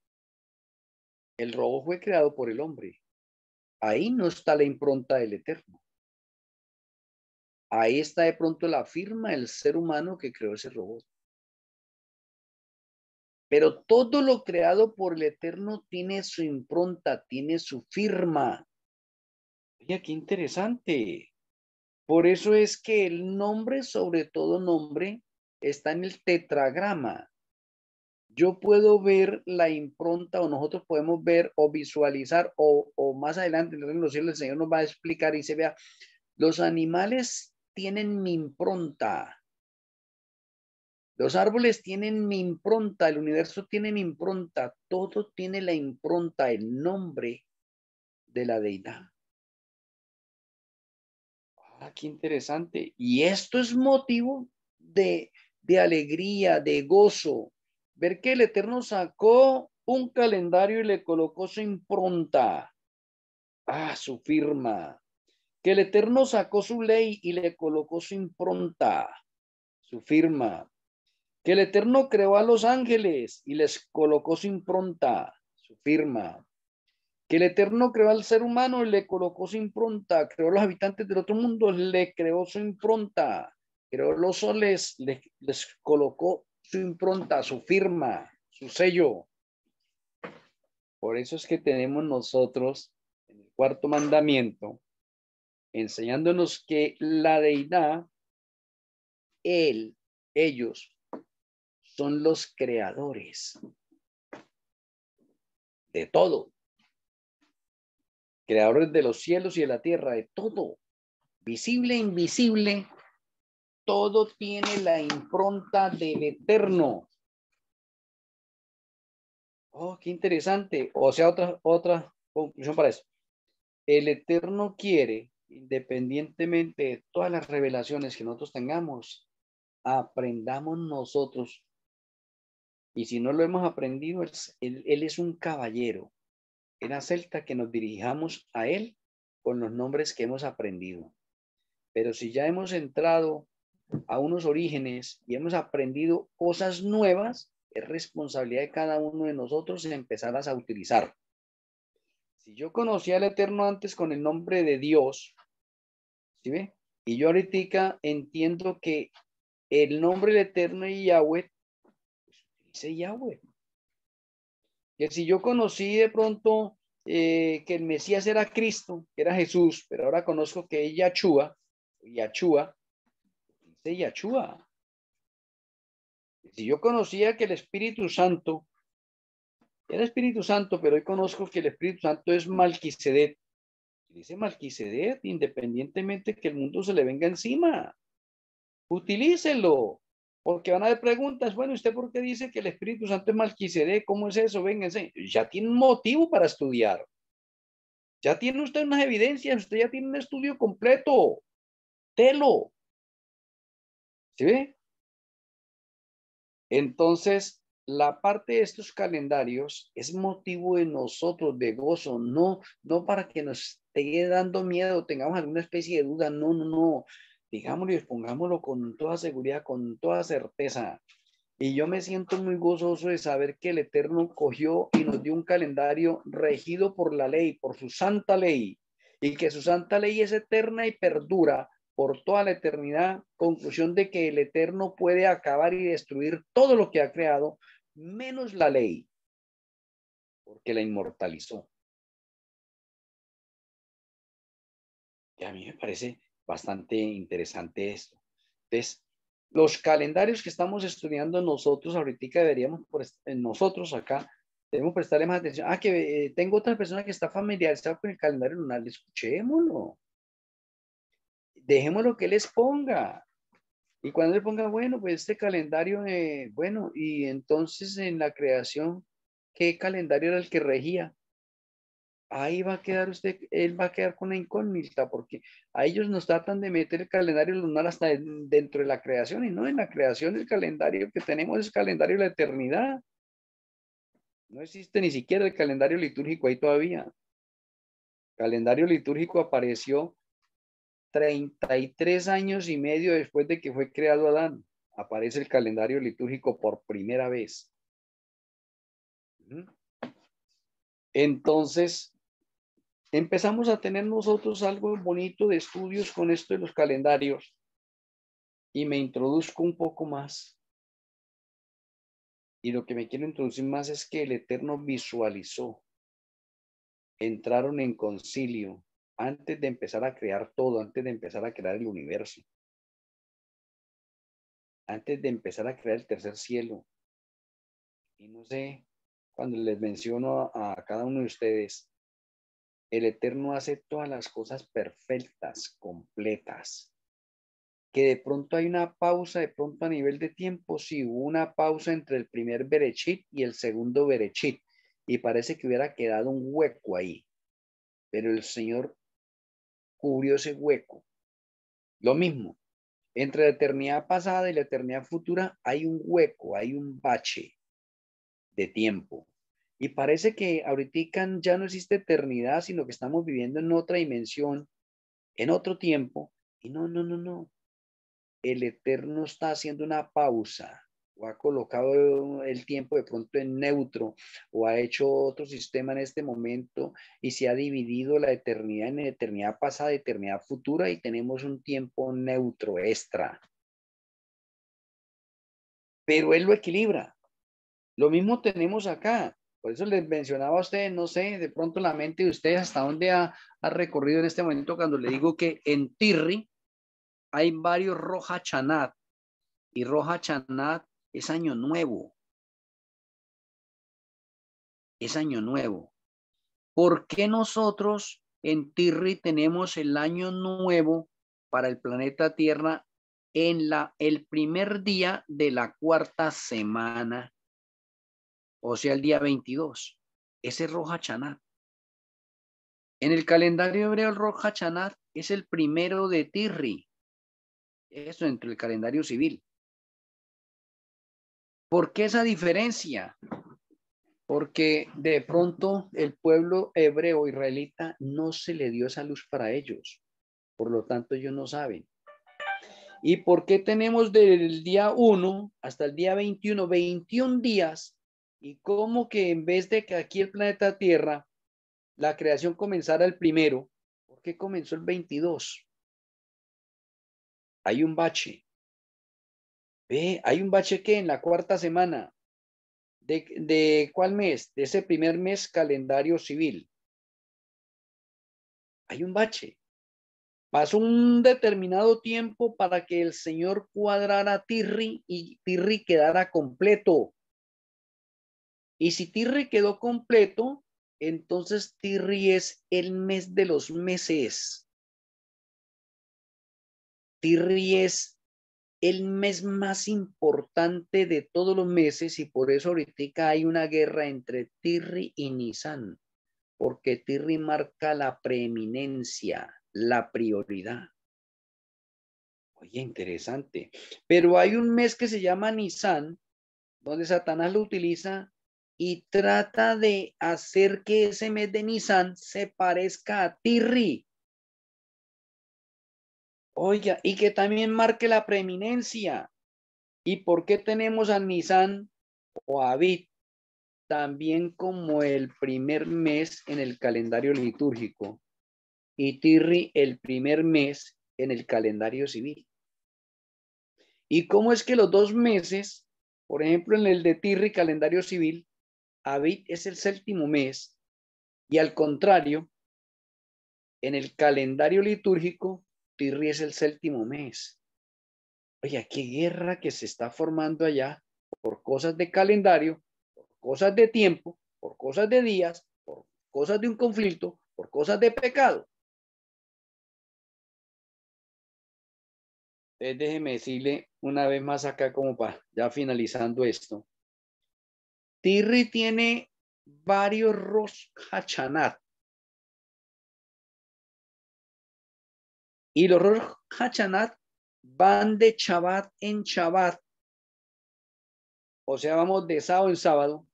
El robot fue creado por el hombre. Ahí no está la impronta del Eterno. Ahí está de pronto la firma del ser humano que creó ese robot. Pero todo lo creado por el Eterno tiene su impronta, tiene su firma. Oye, qué interesante. Por eso es que el nombre, sobre todo nombre, está en el tetragrama. Yo puedo ver la impronta, o nosotros podemos ver o visualizar, o más adelante en los cielos el Señor nos va a explicar y se vea, los animales tienen mi impronta. Los árboles tienen mi impronta, el universo tiene mi impronta, todo tiene la impronta, el nombre de la deidad. Ah, qué interesante. Y esto es motivo de alegría, de gozo. Ver que el Eterno sacó un calendario y le colocó su impronta. Ah, su firma. Que el Eterno sacó su ley y le colocó su impronta, su firma. Que el Eterno creó a los ángeles y les colocó su impronta, su firma. Que el Eterno creó al ser humano y le colocó su impronta. Creó a los habitantes del otro mundo, le creó su impronta. Creó los soles, les colocó su impronta, su firma, su sello. Por eso es que tenemos nosotros en el cuarto mandamiento, enseñándonos que la deidad, ellos son los creadores de todo. Creadores de los cielos y de la tierra, de todo. Visible e invisible, todo tiene la impronta del Eterno. Oh, qué interesante. O sea, otra conclusión para eso. El Eterno quiere, independientemente de todas las revelaciones que nosotros tengamos, aprendamos nosotros. Y si no lo hemos aprendido, él es un caballero. Él acepta que nos dirijamos a él con los nombres que hemos aprendido. Pero si ya hemos entrado a unos orígenes y hemos aprendido cosas nuevas, es responsabilidad de cada uno de nosotros empezarlas a utilizar. Si yo conocía al Eterno antes con el nombre de Dios, ¿sí ve? Y yo ahorita entiendo que el nombre del Eterno y Yahweh, pues dice Yahweh. Que si yo conocí de pronto que el Mesías era Cristo, que era Jesús, pero ahora conozco que es Yahshua, dice Yahshua. Si yo conocía que el Espíritu Santo era Espíritu Santo, pero hoy conozco que el Espíritu Santo es Malquisedec, dice Malquisedec, independientemente que el mundo se le venga encima. Utilícelo. Porque van a haber preguntas, bueno, ¿usted por qué dice que el Espíritu Santo es Melquisedec? ¿Cómo es eso? Vénganse. Ya tiene un motivo para estudiar. Ya tiene usted unas evidencias, usted ya tiene un estudio completo. Telo. ¿Sí ve? Entonces, la parte de estos calendarios es motivo de nosotros de gozo, no para que nos esté dando miedo, tengamos alguna especie de duda, no. Digámoslo y pongámoslo con toda seguridad, con toda certeza. Y yo me siento muy gozoso de saber que el Eterno cogió y nos dio un calendario regido por la ley, por su santa ley, y que su santa ley es eterna y perdura por toda la eternidad. Conclusión de que el Eterno puede acabar y destruir todo lo que ha creado, menos la ley, porque la inmortalizó. Y a mí me parece bastante interesante esto. Entonces, los calendarios que estamos estudiando nosotros ahorita deberíamos, nosotros acá, debemos prestarle más atención. Que tengo otra persona que está familiarizada con el calendario lunar, escuchémoslo. Dejémoslo que él les ponga. Y cuando él ponga, bueno, pues este calendario, bueno, y entonces en la creación, ¿qué calendario era el que regía? Ahí va a quedar usted, él va a quedar con la incógnita, porque a ellos nos tratan de meter el calendario lunar hasta dentro de la creación, y no, en la creación el calendario que tenemos es el calendario de la eternidad. No existe ni siquiera el calendario litúrgico ahí todavía. El calendario litúrgico apareció 33 años y medio después de que fue creado Adán. Aparece el calendario litúrgico por primera vez. Entonces, empezamos a tener nosotros algo bonito de estudios con esto de los calendarios y me introduzco un poco más. Y lo que me quiero introducir más es que el Eterno visualizó, entraron en concilio antes de empezar a crear todo, antes de empezar a crear el universo, antes de empezar a crear el tercer cielo. Y no sé, cuando les menciono a cada uno de ustedes, el Eterno hace todas las cosas perfectas, completas. Que de pronto hay una pausa, de pronto a nivel de tiempo, sí hubo una pausa entre el primer Berechit y el segundo Berechit, y parece que hubiera quedado un hueco ahí, pero el Señor cubrió ese hueco. Lo mismo, entre la eternidad pasada y la eternidad futura hay un hueco, hay un bache de tiempo. Y parece que ahorita ya no existe eternidad, sino que estamos viviendo en otra dimensión, en otro tiempo, y no. El Eterno está haciendo una pausa o ha colocado el tiempo de pronto en neutro o ha hecho otro sistema en este momento y se ha dividido la eternidad en eternidad pasada y eternidad futura y tenemos un tiempo neutro extra. Pero Él lo equilibra. Lo mismo tenemos acá. Por eso les mencionaba a ustedes, no sé, de pronto la mente de ustedes hasta dónde ha recorrido en este momento cuando le digo que en Tirri hay varios Roja Chanat. Y Roja Chanat es año nuevo. Es año nuevo. ¿Por qué nosotros en Tirri tenemos el año nuevo para el planeta Tierra en el primer día de la cuarta semana? O sea, el día 22. Ese es Roja Chanat. En el calendario hebreo, el Roja Chanat es el primero de Tirri. Eso entre el calendario civil. ¿Por qué esa diferencia? Porque de pronto el pueblo hebreo israelita no se le dio esa luz para ellos. Por lo tanto, ellos no saben. ¿Y por qué tenemos del día 1 hasta el día 21, 21 días? Y cómo que en vez de que aquí el planeta Tierra, la creación comenzara el primero, ¿por qué comenzó el 22? Hay un bache. ¿Ve? Hay un bache que en la cuarta semana. ¿De cuál mes? De ese primer mes calendario civil. Hay un bache. Pasó un determinado tiempo para que el Señor cuadrara Tirri y Tirri quedara completo. Y si Tirri quedó completo, entonces Tirri es el mes de los meses. Tirri es el mes más importante de todos los meses y por eso ahorita hay una guerra entre Tirri y Nisan, porque Tirri marca la preeminencia, la prioridad. Oye, interesante. Pero hay un mes que se llama Nisan, donde Satanás lo utiliza y trata de hacer que ese mes de Nisan se parezca a Tirri. Oiga, y que también marque la preeminencia. ¿Y por qué tenemos a Nisan o a Abib también como el primer mes en el calendario litúrgico y Tirri el primer mes en el calendario civil? ¿Y cómo es que los 2 meses, por ejemplo, en el de Tirri, calendario civil, Abib es el 7º mes y al contrario, en el calendario litúrgico, Tirri es el 7º mes? Oye, qué guerra que se está formando allá por cosas de calendario, por cosas de tiempo, por cosas de días, por cosas de un conflicto, por cosas de pecado. Entonces, déjeme decirle una vez más acá como para ya finalizando esto. Tirri tiene varios Rosh Hashanah. Y los Rosh Hashanah van de Shabbat en Shabbat. O sea, vamos de sábado en sábado.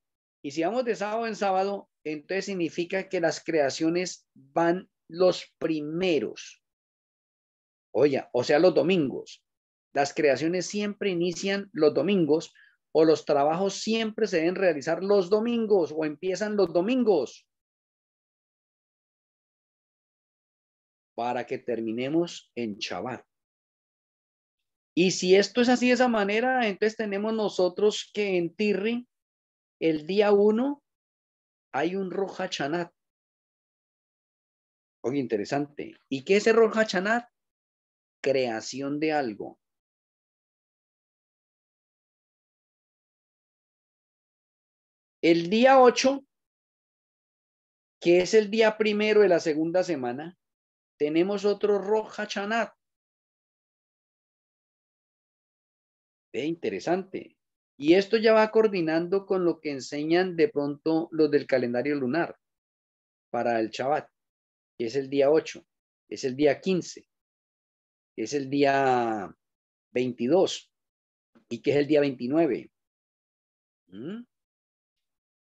Y si vamos de sábado en sábado, entonces significa que las creaciones van los primeros. Oye, o sea, los domingos. Las creaciones siempre inician los domingos o los trabajos siempre se deben realizar los domingos o empiezan los domingos para que terminemos en Shabbat. Y si esto es así de esa manera, entonces tenemos nosotros que en Tirri, el día 1, hay un Rosh Hashanah. Oye, interesante. ¿Y qué es el Rosh Hashanah? Creación de algo. El día 8, que es el día 1 de la segunda semana, tenemos otro Rosh Hashanah. Interesante. Y esto ya va coordinando con lo que enseñan de pronto los del calendario lunar para el Shabbat, que es el día 8, es el día 15, es el día 22 y que es el día 29.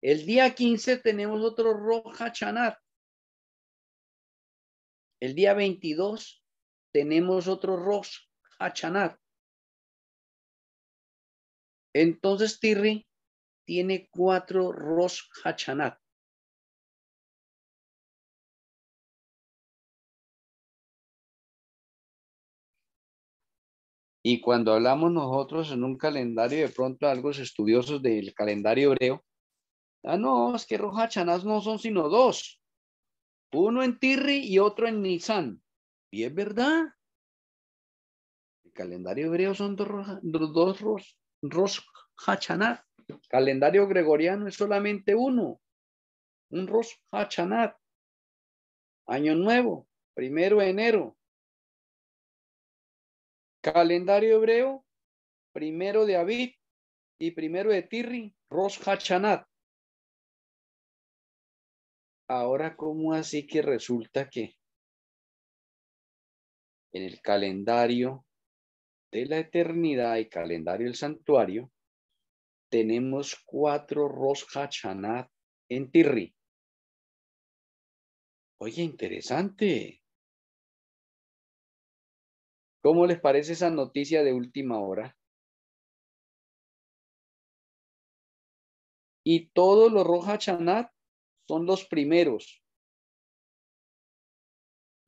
El día 15 tenemos otro Rosh Hashanah. El día 22 tenemos otro Rosh Hashanah. Entonces Tirri tiene 4 Rosh Hashanah. Y cuando hablamos nosotros en un calendario, de pronto algo estudiosos del calendario hebreo, no, es que Rosh Hashanah no son sino 2. Uno en Tirri y otro en Nisan. Y es verdad. El calendario hebreo son dos Rosh Hashanah. Calendario gregoriano es solamente uno. Un Rosh Hashanah. Año nuevo, 1 de enero. Calendario hebreo, 1 de Abib y 1 de Tirri, Rosh Hashanah. Ahora, ¿cómo así que resulta que en el calendario de la eternidad y calendario del santuario tenemos 4 Rosh Hashanah en Tirri? Oye, interesante. ¿Cómo les parece esa noticia de última hora? Y todos los Rosh Hashanah son los primeros.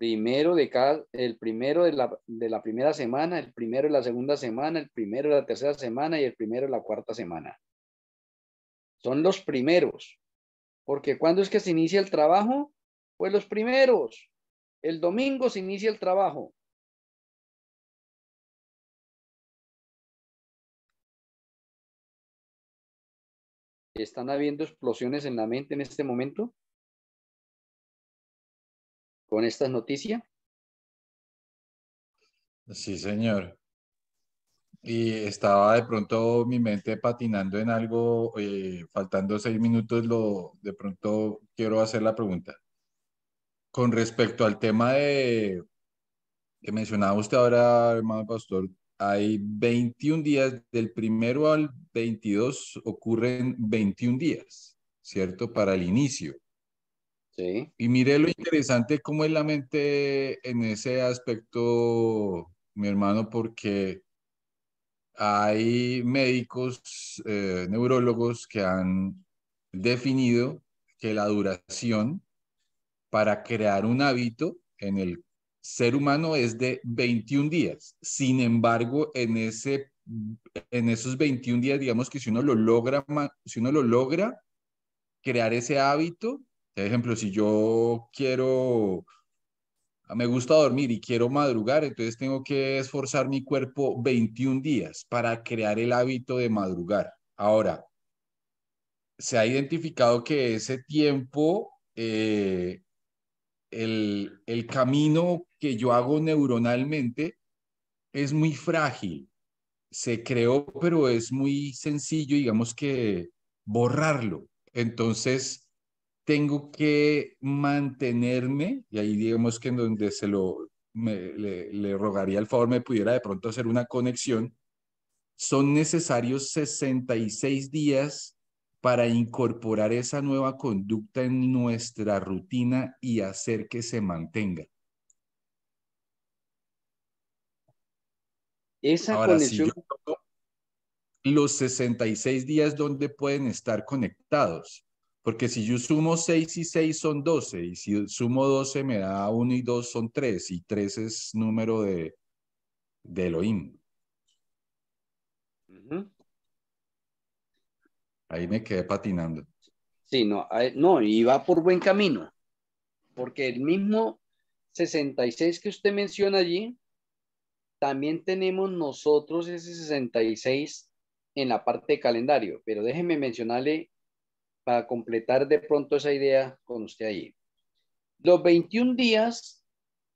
El primero de la primera semana, el primero de la segunda semana, el primero de la tercera semana y el primero de la cuarta semana. Son los primeros. Porque ¿cuándo es que se inicia el trabajo? Pues los primeros. El domingo se inicia el trabajo. ¿Están habiendo explosiones en la mente en este momento? ¿Con estas noticias? Sí, señor. y estaba de pronto mi mente patinando en algo, faltando 6 minutos, de pronto quiero hacer la pregunta. Con respecto al tema que mencionaba usted ahora, hermano pastor, hay 21 días, del 1 al 22 ocurren 21 días, ¿cierto? Para el inicio. Sí. Y mire lo interesante cómo es la mente en ese aspecto, mi hermano, porque hay médicos, neurólogos que han definido que la duración para crear un hábito en el ser humano es de 21 días. Sin embargo, en esos 21 días, digamos que si uno lo logra crear ese hábito, por ejemplo, si yo me gusta dormir y quiero madrugar, entonces tengo que esforzar mi cuerpo 21 días para crear el hábito de madrugar. Ahora, se ha identificado que ese tiempo, el camino que yo hago neuronalmente es muy frágil. Se creó, pero es muy sencillo, digamos que borrarlo. Entonces, tengo que mantenerme, y ahí digamos que en donde le rogaría el favor me pudiera de pronto hacer una conexión, son necesarios 66 días para incorporar esa nueva conducta en nuestra rutina y hacer que se mantenga. Esa Ahora, si yo conexión, tomo los 66 días, ¿dónde pueden estar conectados? Porque si yo sumo 6 y 6 son 12, y si sumo 12 me da 1 y 2 son 3, y 3 es número de Elohim. Ahí me quedé patinando. sí, no, no, y va por buen camino, porque el mismo 66 que usted menciona allí, también tenemos nosotros ese 66 en la parte de calendario, pero déjeme mencionarle para completar de pronto esa idea con usted allí. Los 21 días,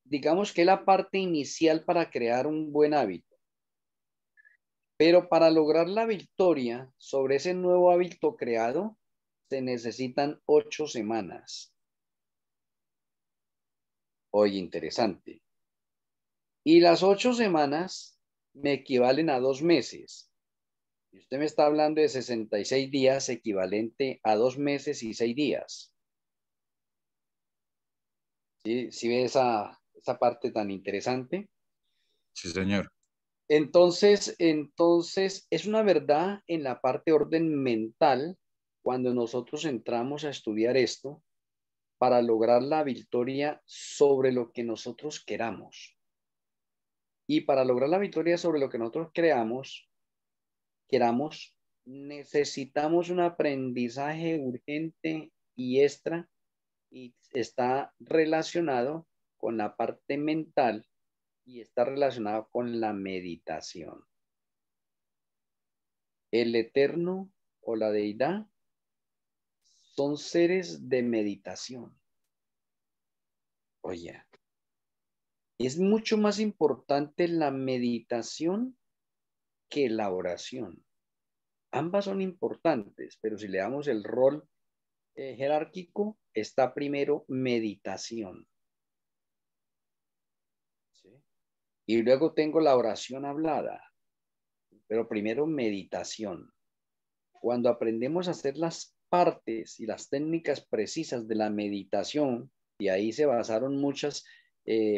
digamos que es la parte inicial para crear un buen hábito, pero para lograr la victoria sobre ese nuevo hábito creado, se necesitan 8 semanas. Oye, interesante. Y las 8 semanas me equivalen a 2 meses. Y usted me está hablando de 66 días, equivalente a 2 meses y 6 días. ¿Sí? ¿Sí ve esa parte tan interesante? Sí, señor. Entonces, es una verdad en la parte orden mental cuando nosotros entramos a estudiar esto para lograr la victoria sobre lo que nosotros queramos. Y para lograr la victoria sobre lo que nosotros queramos, necesitamos un aprendizaje urgente y extra y está relacionado con la parte mental y está relacionado con la meditación. El Eterno o la Deidad son seres de meditación. Oye, es mucho más importante la meditación que la oración. Ambas son importantes, pero si le damos el rol jerárquico, está primero meditación. ¿Sí? Y luego tengo la oración hablada, pero primero meditación. Cuando aprendemos a hacer las partes y las técnicas precisas de la meditación, y ahí se basaron muchas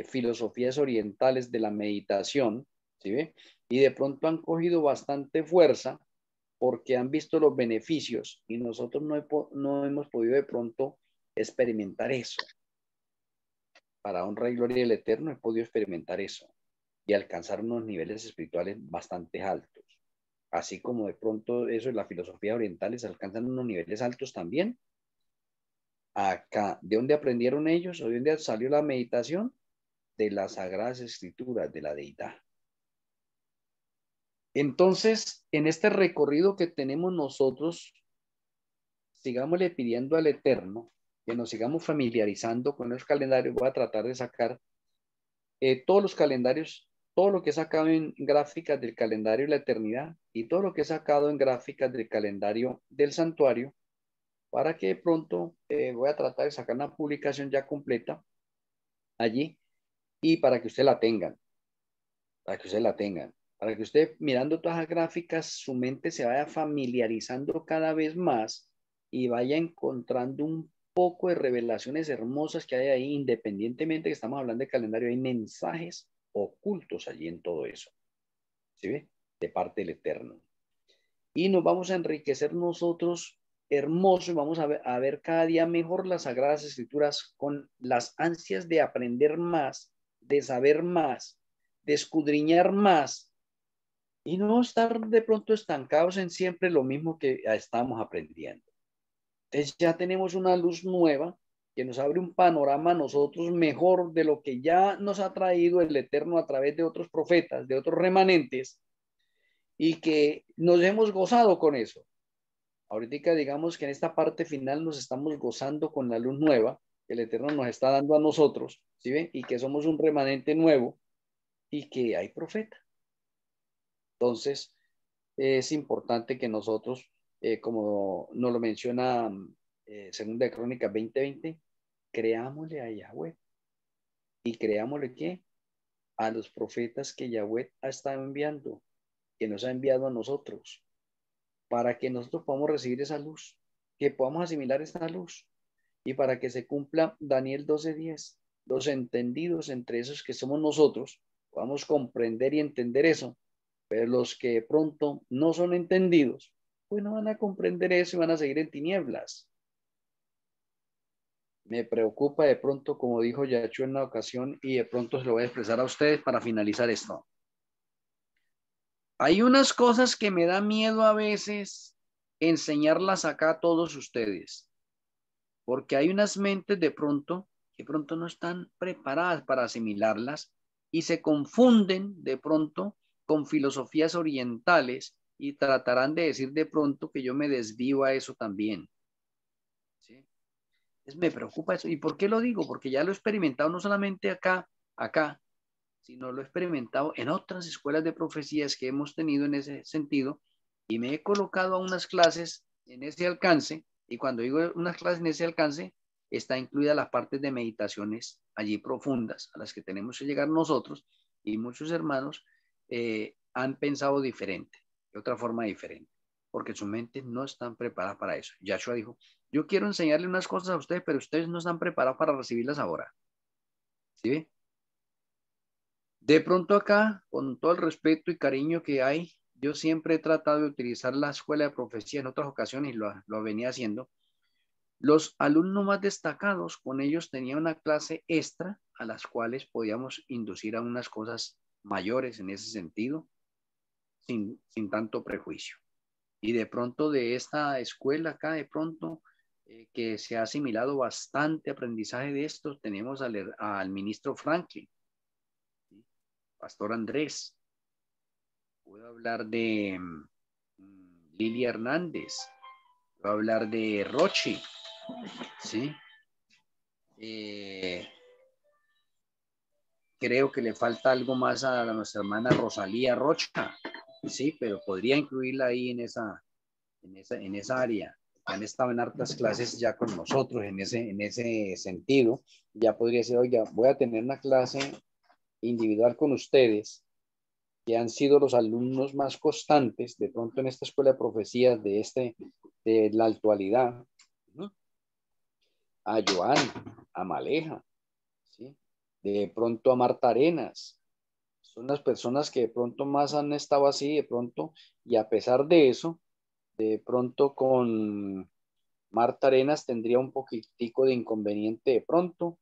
filosofías orientales de la meditación, ¿sí ve? Y de pronto han cogido bastante fuerza porque han visto los beneficios y nosotros no hemos podido de pronto experimentar eso. Para honra y gloria del Eterno he podido experimentar eso y alcanzar unos niveles espirituales bastante altos. Así como de pronto eso en la filosofía oriental se alcanzan unos niveles altos también. Acá, ¿de dónde aprendieron ellos? ¿O de dónde salió la meditación? De las sagradas escrituras, de la deidad. Entonces, en este recorrido que tenemos nosotros, sigámosle pidiendo al Eterno que nos sigamos familiarizando con los calendarios. Voy a tratar de sacar todos los calendarios todo lo que he sacado en gráficas del calendario de la eternidad y todo lo que he sacado en gráficas del calendario del santuario, para que de pronto voy a tratar de sacar una publicación ya completa allí y para que usted la tengan, para que usted la tengan, para que usted mirando todas las gráficas, su mente se vaya familiarizando cada vez más y vaya encontrando un poco de revelaciones hermosas que hay ahí, independientemente que estamos hablando de calendario, hay mensajes ocultos allí en todo eso, ¿sí ve? De parte del Eterno. Y nos vamos a enriquecer nosotros hermoso y vamos a ver cada día mejor las Sagradas Escrituras con las ansias de aprender más, de saber más, de escudriñar más y no estar de pronto estancados en siempre lo mismo que estamos aprendiendo. Entonces ya tenemos una luz nueva que nos abre un panorama a nosotros mejor de lo que ya nos ha traído el Eterno a través de otros profetas, de otros remanentes, y que nos hemos gozado con eso. Ahorita digamos que en esta parte final nos estamos gozando con la luz nueva que el Eterno nos está dando a nosotros, ¿sí ven? Y que somos un remanente nuevo y que hay profeta. Entonces, es importante que nosotros, como nos lo menciona Segunda de Crónicas 20:20, creámosle a Yahweh. ¿Y creámosle qué? A los profetas que Yahweh ha estado enviando, que nos ha enviado a nosotros, para que nosotros podamos recibir esa luz, que podamos asimilar esa luz y para que se cumpla Daniel 12:10. Los entendidos entre esos que somos nosotros, podamos comprender y entender eso, pero los que de pronto no son entendidos, pues no van a comprender eso y van a seguir en tinieblas. Me preocupa de pronto, como dijo Yahshua en una ocasión, y de pronto se lo voy a expresar a ustedes para finalizar esto. Hay unas cosas que me da miedo a veces enseñarlas acá a todos ustedes, porque hay unas mentes de pronto que pronto no están preparadas para asimilarlas y se confunden de pronto con filosofías orientales y tratarán de decir de pronto que yo me desvío a eso también. ¿Sí? Entonces me preocupa eso. ¿Y por qué lo digo? Porque ya lo he experimentado no solamente acá, sino lo he experimentado en otras escuelas de profecías que hemos tenido en ese sentido y me he colocado a unas clases en ese alcance y cuando digo unas clases en ese alcance está incluida las partes de meditaciones allí profundas a las que tenemos que llegar nosotros y muchos hermanos han pensado diferente, de otra forma diferente, porque su mente no están preparadas para eso. Yahshua dijo, yo quiero enseñarle unas cosas a ustedes, pero ustedes no están preparados para recibirlas ahora. ¿Sí? De pronto acá, con todo el respeto y cariño que hay, yo siempre he tratado de utilizar la escuela de profecía en otras ocasiones y lo venía haciendo. Los alumnos más destacados, con ellos tenía una clase extra a las cuales podíamos inducir a unas cosas mayores en ese sentido, sin tanto prejuicio. Y de pronto de esta escuela acá, de pronto, que se ha asimilado bastante aprendizaje de esto, tenemos al ministro Franklin, Pastor Andrés. Puedo hablar de Lili Hernández. Puedo hablar de Rochi. ¿Sí? Creo que le falta algo más a nuestra hermana Rosalía Rocha. Sí, pero podría incluirla ahí en esa área. Han estado en hartas clases ya con nosotros en ese sentido. Ya podría ser, oiga, voy a tener una clase individual con ustedes que han sido los alumnos más constantes de pronto en esta escuela de profecías de la actualidad, ¿no? A Joan, a Maleja, ¿sí? De pronto a Marta Arenas, son las personas que de pronto más han estado así, de pronto, y a pesar de eso, de pronto con Marta Arenas tendría un poquitico de inconveniente de pronto,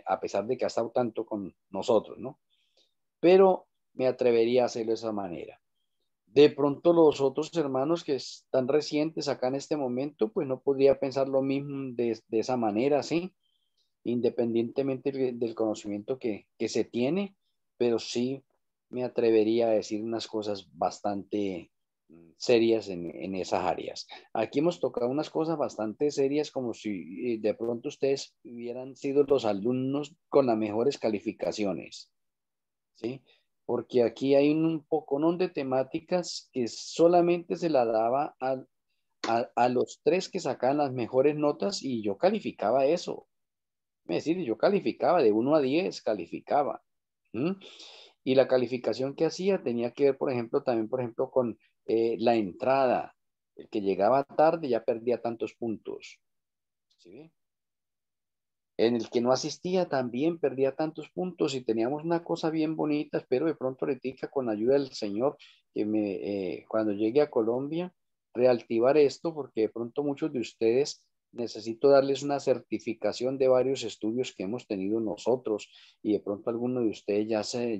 a pesar de que ha estado tanto con nosotros, ¿no? Pero me atrevería a hacerlo de esa manera. De pronto los otros hermanos que están recientes acá en este momento, pues no podría pensar lo mismo de esa manera, ¿sí? Independientemente del conocimiento que se tiene, pero sí me atrevería a decir unas cosas bastante serias en esas áreas. Aquí hemos tocado unas cosas bastante serias como si de pronto ustedes hubieran sido los alumnos con las mejores calificaciones. ¿sí? Porque aquí hay un poconón de temáticas que solamente se la daba a los 3 que sacaban las mejores notas y yo calificaba eso. Es decir, yo calificaba de 1 a 10, calificaba. ¿Mm? Y la calificación que hacía tenía que ver, por ejemplo, también, por ejemplo, con la entrada. El que llegaba tarde ya perdía tantos puntos. ¿Sí? En el que no asistía también perdía tantos puntos y teníamos una cosa bien bonita. Espero de pronto ahorita con la ayuda del Señor que cuando llegue a Colombia reactivar esto, porque de pronto muchos de ustedes necesito darles una certificación de varios estudios que hemos tenido nosotros y de pronto algunos de ustedes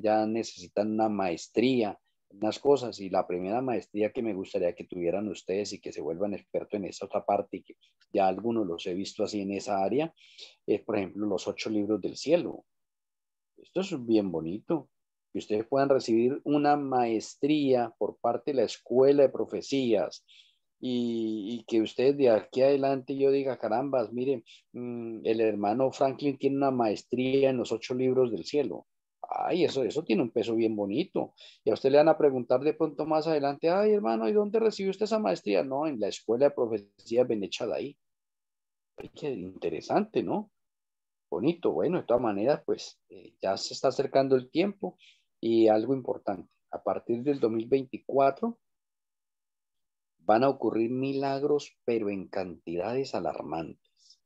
ya necesitan una maestría, unas cosas, y la primera maestría que me gustaría que tuvieran ustedes y que se vuelvan expertos en esa otra parte y que ya algunos los he visto así en esa área, es, por ejemplo, los 8 libros del cielo. Esto es bien bonito. Que ustedes puedan recibir una maestría por parte de la Escuela de Profecías y que ustedes de aquí adelante yo diga, carambas, miren, el hermano Franklin tiene una maestría en los 8 libros del cielo. Ay, eso tiene un peso bien bonito. Y a usted le van a preguntar de pronto más adelante, ay, hermano, ¿y dónde recibió usted esa maestría? No, en la Escuela de Profecías Benechadaí. Ay, qué interesante, ¿no? Bonito. Bueno, de todas maneras, pues ya se está acercando el tiempo y algo importante. A partir del 2024 van a ocurrir milagros, pero en cantidades alarmantes.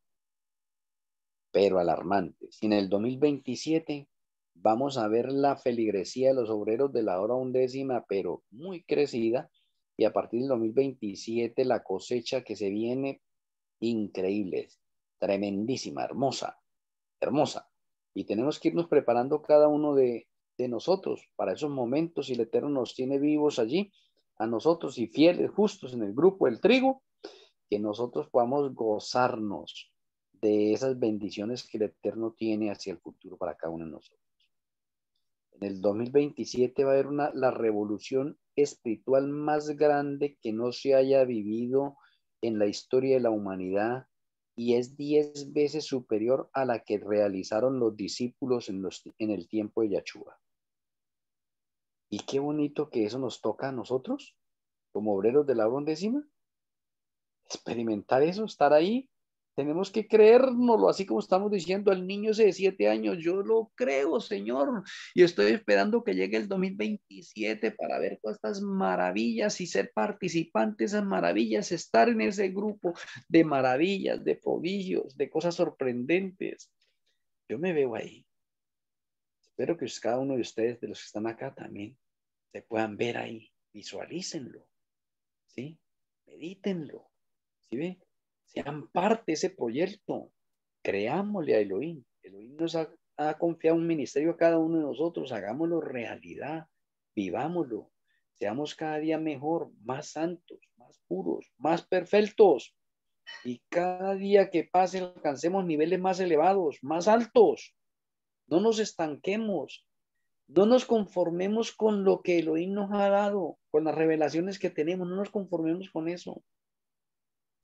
Pero alarmantes. Y en el 2027 vamos a ver la feligresía de los obreros de la hora undécima, pero muy crecida. Y a partir del 2027 la cosecha que se viene, increíble, tremendísima, hermosa. Hermosa. Y tenemos que irnos preparando cada uno de nosotros para esos momentos y el Eterno nos tiene vivos allí, a nosotros y fieles, justos en el grupo del trigo, que nosotros podamos gozarnos de esas bendiciones que el Eterno tiene hacia el futuro para cada uno de nosotros. En el 2027 va a haber la revolución espiritual más grande que no se haya vivido en la historia de la humanidad y es 10 veces superior a la que realizaron los discípulos en el tiempo de Yahshua. Y qué bonito que eso nos toca a nosotros, como obreros de la hora undécima, experimentar eso, estar ahí. Tenemos que creérnoslo, así como estamos diciendo al niño ese de 7 años, yo lo creo, Señor, y estoy esperando que llegue el 2027 para ver todas estas maravillas y ser participante de esas maravillas, estar en ese grupo de maravillas, de prodigios, de cosas sorprendentes. Yo me veo ahí. Espero que cada uno de ustedes, de los que están acá también, se puedan ver ahí, visualícenlo, ¿sí? Medítenlo, ¿sí ve? Sean parte de ese proyecto. Creámosle a Elohim. Elohim nos ha confiado un ministerio a cada uno de nosotros. Hagámoslo realidad. Vivámoslo. Seamos cada día mejor, más santos, más puros, más perfectos. Y cada día que pase alcancemos niveles más elevados, más altos. No nos estanquemos. No nos conformemos con lo que Elohim nos ha dado, con las revelaciones que tenemos. No nos conformemos con eso.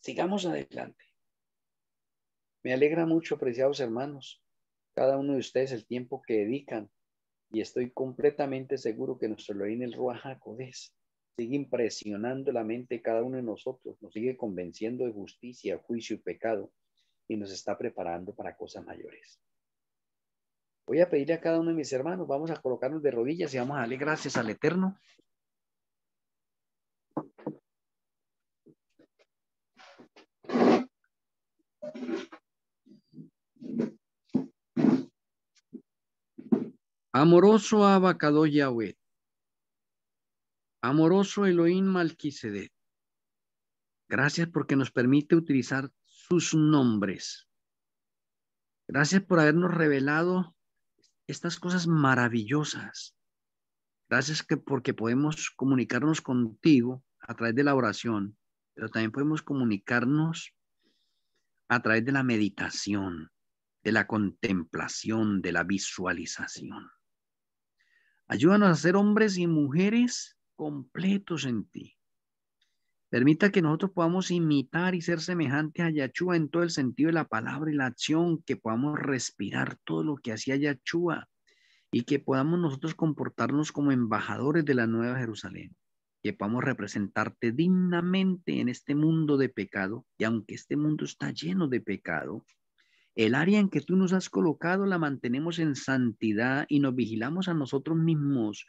Sigamos adelante. Me alegra mucho, apreciados hermanos, cada uno de ustedes el tiempo que dedican y estoy completamente seguro que nuestro Elohim, el Ruach HaKodesh, sigue impresionando la mente de cada uno de nosotros, nos sigue convenciendo de justicia, juicio y pecado y nos está preparando para cosas mayores. Voy a pedirle a cada uno de mis hermanos, vamos a colocarnos de rodillas y vamos a darle gracias al Eterno. Amoroso Abacado Yahweh, amoroso Elohim Malquisedec, gracias porque nos permite utilizar sus nombres. Gracias por habernos revelado estas cosas maravillosas. Gracias porque podemos comunicarnos contigo a través de la oración, pero también podemos comunicarnos a través de la meditación, de la contemplación, de la visualización. Ayúdanos a ser hombres y mujeres completos en ti. Permita que nosotros podamos imitar y ser semejantes a Yahshua en todo el sentido de la palabra y la acción, que podamos respirar todo lo que hacía Yahshua y que podamos nosotros comportarnos como embajadores de la Nueva Jerusalén, que podamos representarte dignamente en este mundo de pecado, y aunque este mundo está lleno de pecado, el área en que tú nos has colocado la mantenemos en santidad y nos vigilamos a nosotros mismos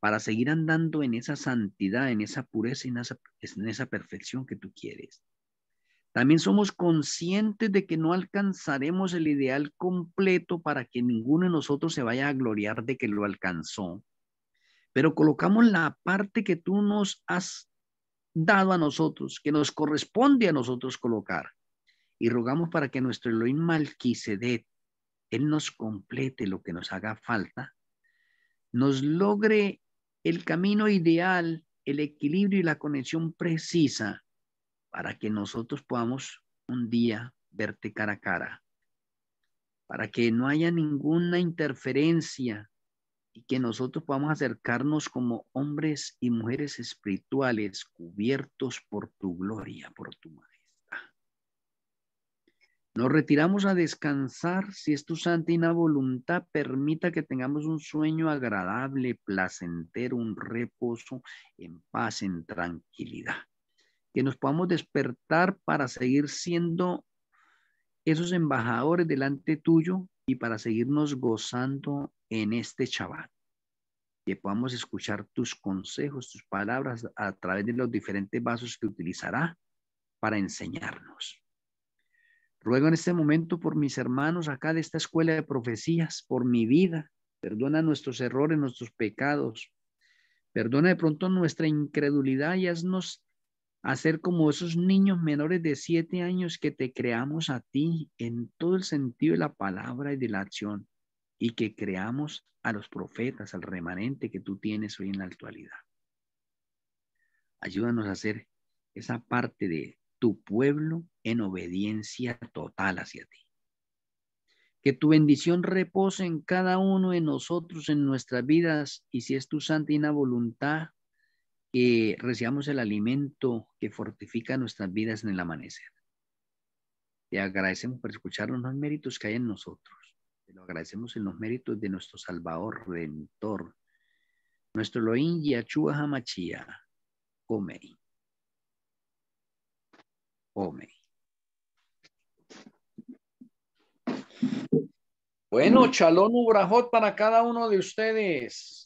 para seguir andando en esa santidad, en esa pureza, en esa perfección que tú quieres. También somos conscientes de que no alcanzaremos el ideal completo para que ninguno de nosotros se vaya a gloriar de que lo alcanzó. Pero colocamos la parte que tú nos has dado a nosotros, que nos corresponde a nosotros colocar. Y rogamos para que nuestro Elohim Malquisedec, Él nos complete lo que nos haga falta, nos logre el camino ideal, el equilibrio y la conexión precisa para que nosotros podamos un día verte cara a cara, para que no haya ninguna interferencia y que nosotros podamos acercarnos como hombres y mujeres espirituales cubiertos por tu gloria, por tu majestad. Nos retiramos a descansar, si es tu santa y voluntad, permita que tengamos un sueño agradable, placentero, un reposo en paz, en tranquilidad. Que nos podamos despertar para seguir siendo esos embajadores delante tuyo y para seguirnos gozando en este Shabbat. Que podamos escuchar tus consejos, tus palabras a través de los diferentes vasos que utilizará para enseñarnos. Ruego en este momento por mis hermanos acá de esta escuela de profecías, por mi vida. Perdona nuestros errores, nuestros pecados. Perdona de pronto nuestra incredulidad y haznos hacer como esos niños menores de 7 años que te creamos a ti en todo el sentido de la palabra y de la acción, y que creamos a los profetas, al remanente que tú tienes hoy en la actualidad. Ayúdanos a hacer esa parte de tu pueblo en obediencia total hacia ti. Que tu bendición repose en cada uno de nosotros, en nuestras vidas, y si es tu santa y voluntad, que recibamos el alimento que fortifica nuestras vidas en el amanecer. Te agradecemos por escucharnos los méritos que hay en nosotros. Te lo agradecemos en los méritos de nuestro Salvador, Redentor, nuestro Elohim Yahshua HaMashiach. Amén. Amén. Bueno, Shalom Ubrajot para cada uno de ustedes.